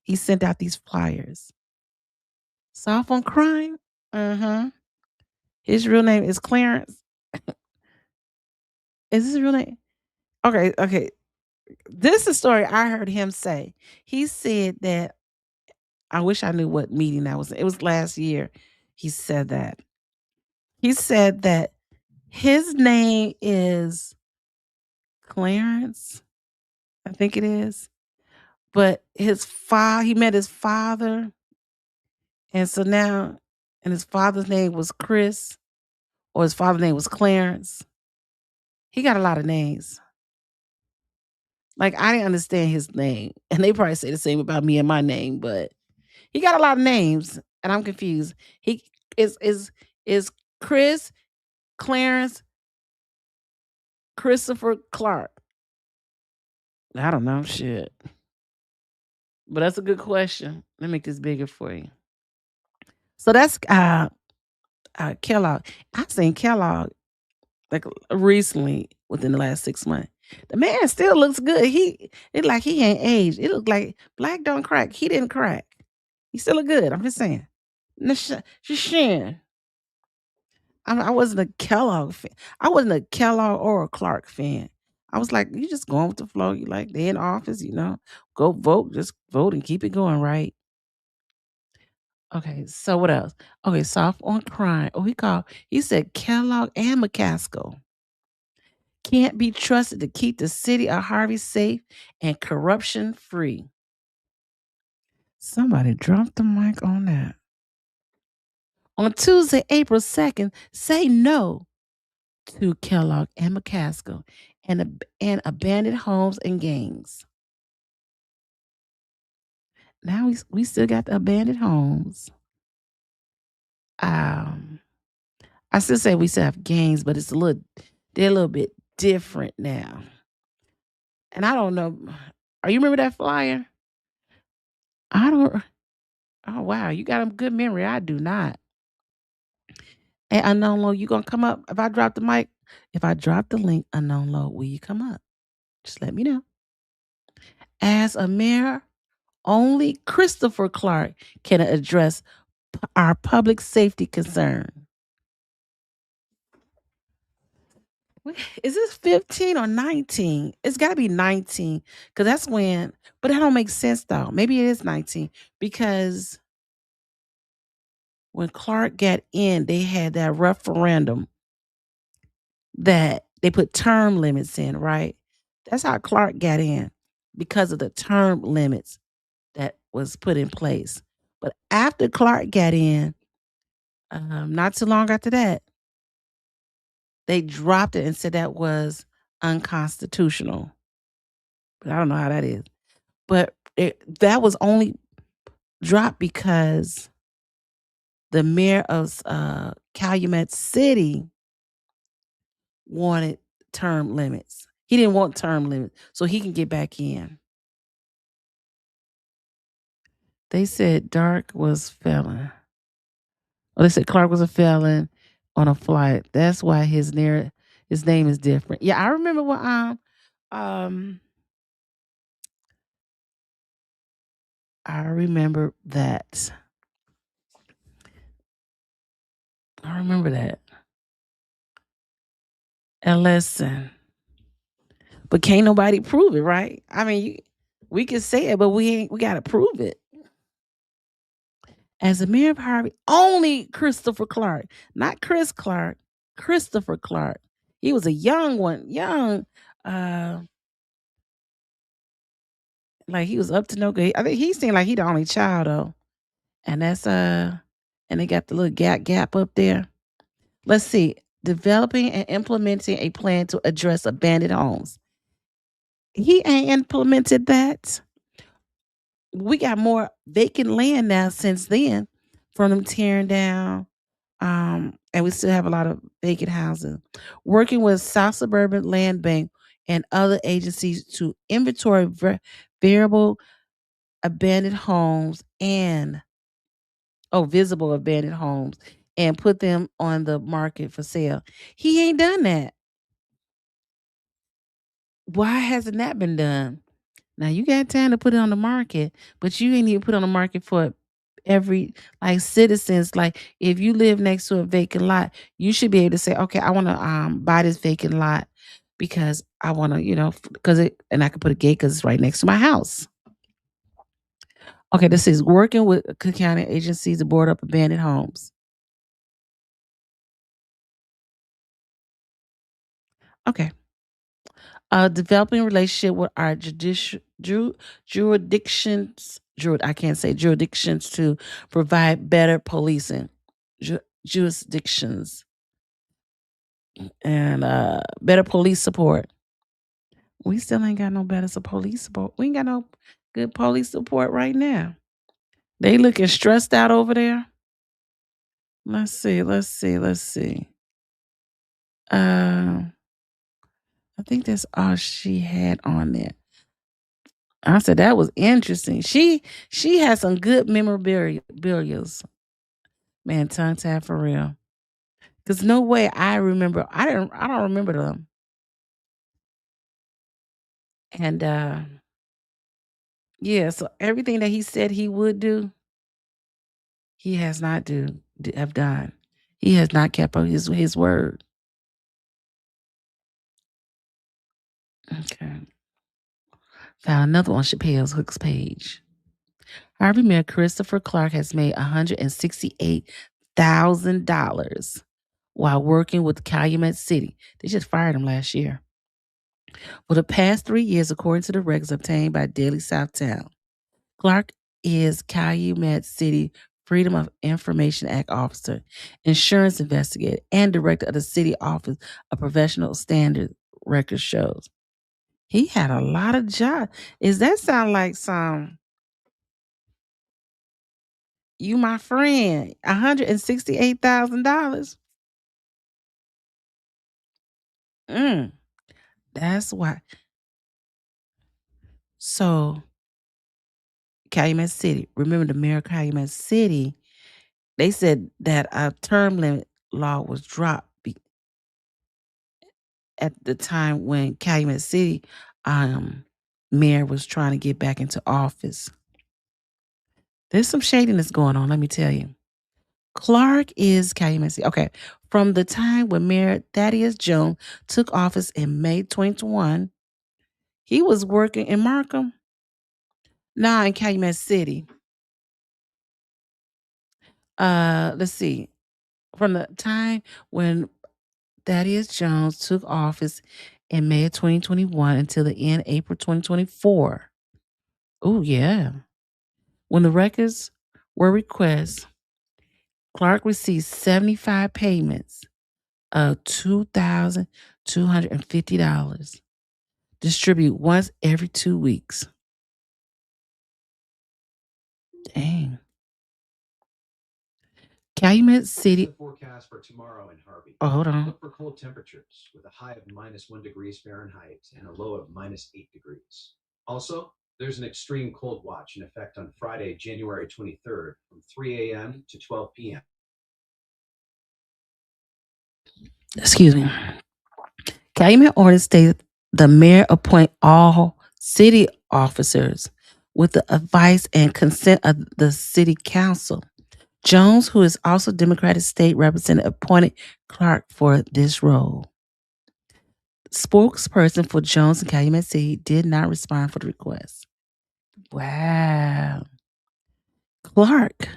He sent out these flyers. Soft on crime? Uh-huh. His real name is Clarence. Is his real name? Okay. This is a story I heard him say. He said that, I wish I knew what meeting that was. It was last year. He said that. He said that his name is Clarence, I think it is. But he met his father. And so now, and his father's name was Chris, or his father's name was Clarence. He got a lot of names. Like, I didn't understand his name. And they probably say the same about me and my name, but he got a lot of names, and I'm confused. He is Chris, Clarence, Christopher Clark. I don't know, shit. But that's a good question. Let me make this bigger for you. So that's Kellogg. I've seen Kellogg like recently within the last 6 months. The man still looks good. It's like he ain't aged. It looked like black don't crack. He didn't crack. He still look good. I'm just saying. Shin. I wasn't a Kellogg fan. I wasn't a Kellogg or a Clark fan. I was like, you just going with the flow. You like, they in office, go vote, just vote and keep it going, right? Okay, so what else? Okay, soft on crime. Oh, he said Kellogg and McCaskill can't be trusted to keep the city of Harvey safe and corruption free. Somebody dropped the mic on that. On Tuesday, April 2nd, say no to Kellogg and McCaskill and abandoned homes and gangs. Now we still got the abandoned homes. I still say we still have gangs, but they're a little bit different now. And I don't know. Are you remember that flyer? I don't. Oh wow, you got a good memory. I do not. And Unknown Low, you gonna come up if I drop the mic? If I drop the link, Unknown Low, will you come up? Just let me know. As a mayor, only Christopher Clark can address our public safety concern. Is this 15 or 19? It's got to be 19 because that's when, but that don't make sense though. Maybe it is 19 because when Clark got in, they had that referendum that they put term limits in, right? That's how Clark got in because of the term limits that was put in place. But after Clark got in, not too long after that, they dropped it and said that was unconstitutional. But I don't know how that is. But that was only dropped because the mayor of Calumet City wanted term limits. He didn't want term limits, so he can get back in. They said Dark was felon. Oh, they said Clark was a felon on a flight. That's why his name is different. Yeah, I remember when um I remember that. I remember that. And listen, but can't nobody prove it, right? I mean, we can say it, but we got to prove it. As a mayor of Harvey, only Christopher Clark, not Chris Clark, Christopher Clark. He was a young one, uh, like he was up to no good. I think he seemed like he the only child though. And that's and they got the little gap up there. Let's see. Developing and implementing a plan to address abandoned homes. He ain't implemented that. We got more vacant land now since then from them tearing down. And we still have a lot of vacant housing. Working with South Suburban Land Bank and other agencies to inventory variable abandoned homes and visible abandoned homes and put them on the market for sale. He ain't done that. Why hasn't that been done? Now you got time to put it on the market, but you ain't even put on the market for every like citizens. Like if you live next to a vacant lot, you should be able to say, okay, I want to buy this vacant lot because I want to, because and I can put a gate because it's right next to my house. Okay, this is working with Cook County agencies to board up abandoned homes. Okay. Developing relationship with our jurisdictions. I can't say jurisdictions to provide better policing. Jurisdictions and better police support. We still ain't got no better police support. We ain't got no good police support right now. They looking stressed out over there. Let's see. I think that's all she had on there. I said that was interesting. She has some good memorabilia. Man, tongue tied for real. Cause no way I remember. I don't remember them. And yeah, so everything that he said he would do, he has not have done. He has not kept up his word. Okay. Found another on Chappelle's Hooks page. Harvey Mayor Christopher Clark has made $168,000 while working with Calumet City. They just fired him last year. For the past 3 years, according to the records obtained by Daily Southtown, Clark is Calumet City Freedom of Information Act officer, insurance investigator, and director of the City Office of Professional Standard Record Shows. He had a lot of jobs. Is that sound like some you my friend? $168,000. That's why. So Calumet City. Remember the mayor of Calumet City, they said that a term limit law was dropped at the time when Calumet City mayor was trying to get back into office. There's some shadiness going on, let me tell you. Clark is Calumet City. Okay. From the time when Mayor Thaddeus Jones took office in May 2021, he was working in Markham, now in Calumet City. Let's see. From the time when Thaddeus Jones took office in May of 2021 until the end of April 2024. Oh, yeah. When the records were requests, Clark received 75 payments of $2,250, distribute once every 2 weeks. Dang. Calumet City. The forecast for tomorrow in Harvey. Oh, hold on. Look for cold temperatures with a high of -1 degrees Fahrenheit and a low of -8 degrees. Also, there's an extreme cold watch in effect on Friday, January 23rd from 3 a.m. to 12 p.m. Excuse me. Calumet ordinance stated the mayor appoint all city officers with the advice and consent of the city council. Jones, who is also Democratic state representative, appointed Clark for this role. Spokesperson for Jones and Calumet City did not respond for the request. Wow. Clark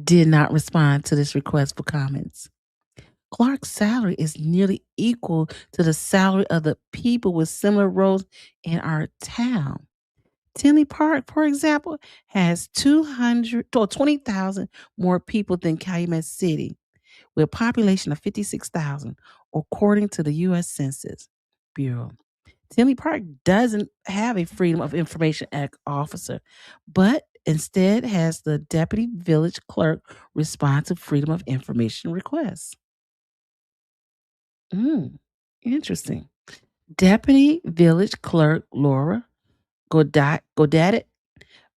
did not respond to this request for comments. Clark's salary is nearly equal to the salary of the people with similar roles in our town. Tinley Park, for example, has 20,000 more people than Calumet City, with a population of 56,000, according to the U.S. Census Bureau. Tinley Park doesn't have a Freedom of Information Act officer, but instead has the deputy village clerk respond to Freedom of Information requests. Interesting. Deputy village clerk Laura Godadet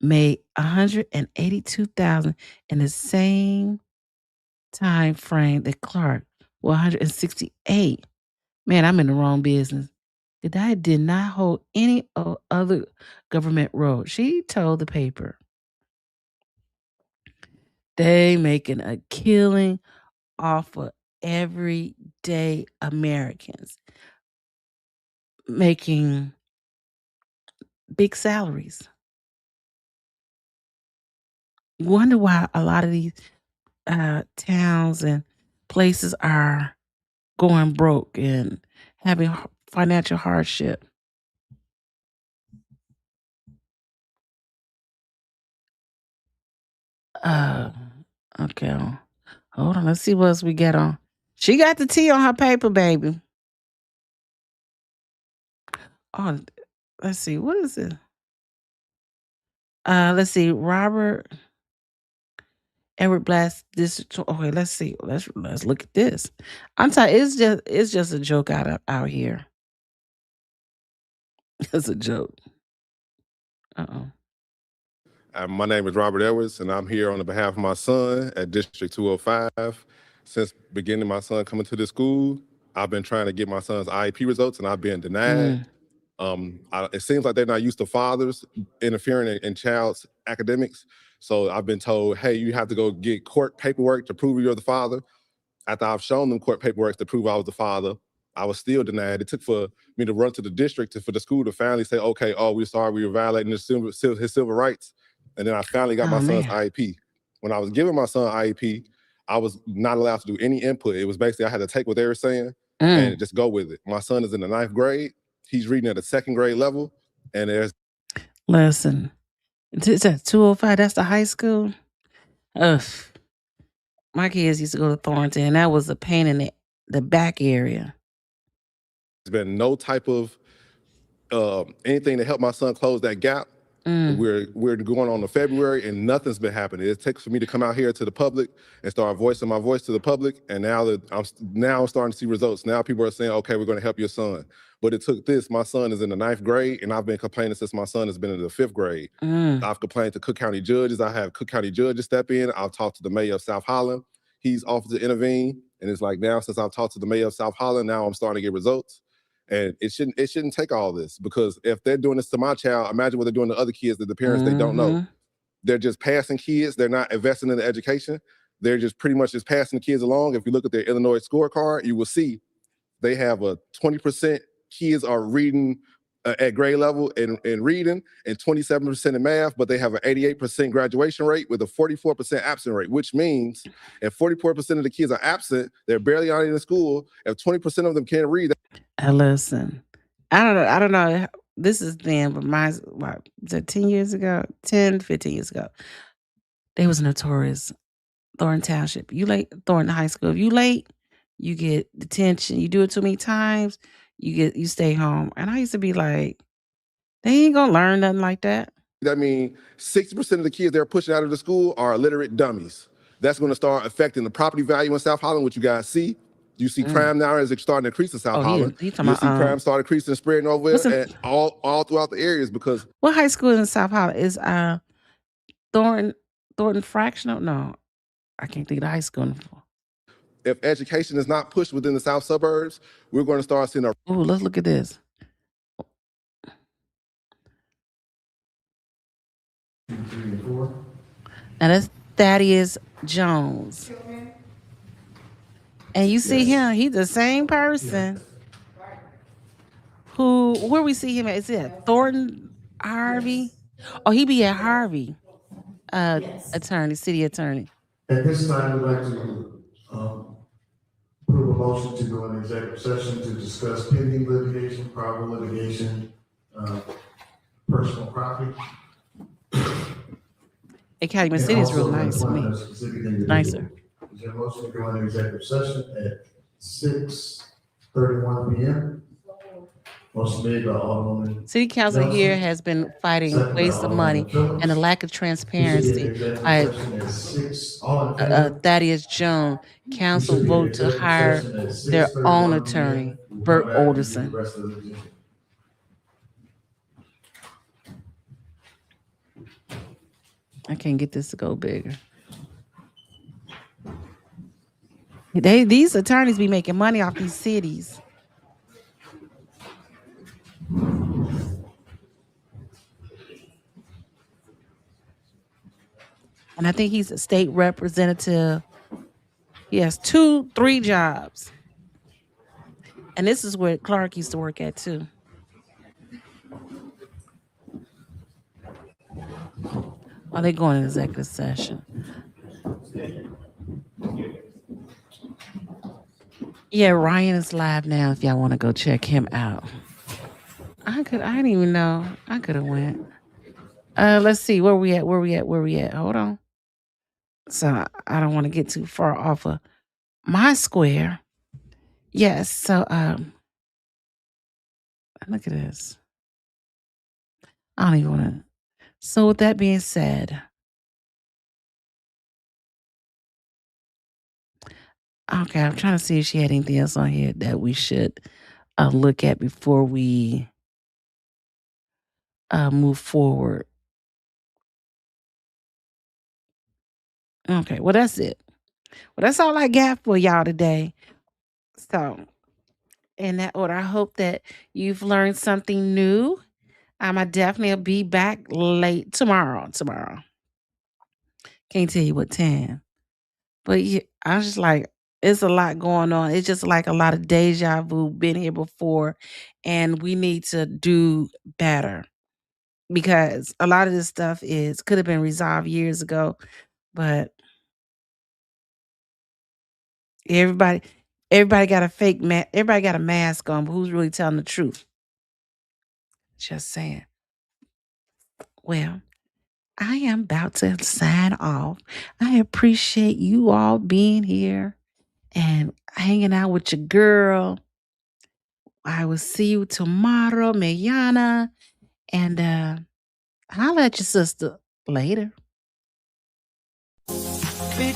made $182,000 in the same time frame that Clark, 168. Man, I'm in the wrong business. Godadet did not hold any other government role. She told the paper they making a killing off of everyday Americans, making big salaries. Wonder why a lot of these towns and places are going broke and having financial hardship. Uh, okay. Hold on. Let's see what else we get on. She got the T on her paper, baby. Oh, let's see. What is it? Let's see. Robert Edward Blast. This. Okay. Let's see. Let's look at this. I'm sorry. It's just a joke out here. It's a joke. My name is Robert Edwards, and I'm here on the behalf of my son at District 205. Since beginning my son coming to this school, I've been trying to get my son's IEP results, and I've been denied. It seems like they're not used to fathers interfering in child's academics. So I've been told, hey, you have to go get court paperwork to prove you're the father. After I've shown them court paperwork to prove I was the father, I was still denied. It took for me to run to the district for the school to finally say, okay, oh, we're sorry, we were violating his civil rights. And then I finally got my son's IEP. When I was giving my son IEP, I was not allowed to do any input. It was basically I had to take what they were saying and just go with it. My son is in the 9th grade. He's reading at a 2nd grade level. And there's... Listen, it's at 205. That's the high school. Ugh. My kids used to go to Thornton, and that was a pain in the back area. There's been no type of anything to help my son close that gap. We're going on to February, and nothing's been happening. It takes for me to come out here to the public and start voicing my voice to the public. And now that I'm starting to see results. Now people are saying, okay, we're going to help your son. But it took this. My son is in the 9th grade, and I've been complaining since my son has been in the 5th grade. I've complained to Cook County judges. I have Cook County judges step in. I've talked to the mayor of South Holland. He's offered to intervene. And it's like now, since I've talked to the mayor of South Holland, now I'm starting to get results. And it shouldn't take all this, because if they're doing this to my child, imagine what they're doing to other kids that the parents they don't know. They're just passing kids. They're not investing in the education. they're just pretty much just passing the kids along. If you look at their Illinois scorecard, you will see they have a 20% kids are reading at grade level in reading and 27% in math, but they have an 88% graduation rate with a 44% absent rate, which means if 44% of the kids are absent, they're barely out in school. If 20% of them can't read. Listen, I don't know. This is then, but mine's, what, is that 10 years ago? 10, 15 years ago. They was notorious. Thornton Township. You late, Thornton High School. If you late, you get detention. You do it too many times, you stay home. And I used to be like, they ain't gonna learn nothing like that. I mean, 60% of the kids they're pushing out of the school are illiterate dummies. That's going to start affecting the property value in South Holland, which you guys see. You see crime now is starting to increase in South Holland. He You talking see about, crime start increasing and spreading over and all throughout the areas because. What high school in South Holland is Thornton Fractional? No, I can't think of the high school. If education is not pushed within the South suburbs, we're going to start seeing a. Oh, let's look at this. Now that's Thaddeus Jones. And you see him, he's the same person where we see him at? Is it at Thornton, Harvey? Oh, he be at Harvey, attorney, city attorney. At this time, we'd like to approve a motion to go into executive session to discuss pending litigation, probable litigation, personal property. Hey, Calumet City is real nice to me. Nicer. Is there a motion to go into executive session at 6:31 p.m.? Motion made by Alderman. City Council Johnson, here has been fighting waste of money and the lack of transparency. Thaddeus Jones, council vote to hire their own attorney, Bert Alderson. I can't get this to go bigger. These attorneys be making money off these cities. And I think he's a state representative. He has 2-3 jobs. And this is where Clark used to work at too. Are they going to executive session? Yeah, Ryan is live now if y'all want to go check him out. I didn't even know. I could have went. Let's see, where we at? Hold on. So I don't want to get too far off of my square. Yes, so look at this. I don't even want to. So with that being said, okay, I'm trying to see if she had anything else on here that we should look at before we move forward. Okay, well, that's it. Well, that's all I got for y'all today. So, in that order, I hope that you've learned something new. I definitely will be back late tomorrow. Can't tell you what time. But yeah, I was just like, it's a lot going on. It's just like a lot of deja vu, been here before, and we need to do better because a lot of this stuff could have been resolved years ago, but everybody got a fake everybody got a mask on, but who's really telling the truth? Just saying. Well, I am about to sign off. I appreciate you all being here and hanging out with your girl. I will see you tomorrow, mañana, and I'll let your sister later. Big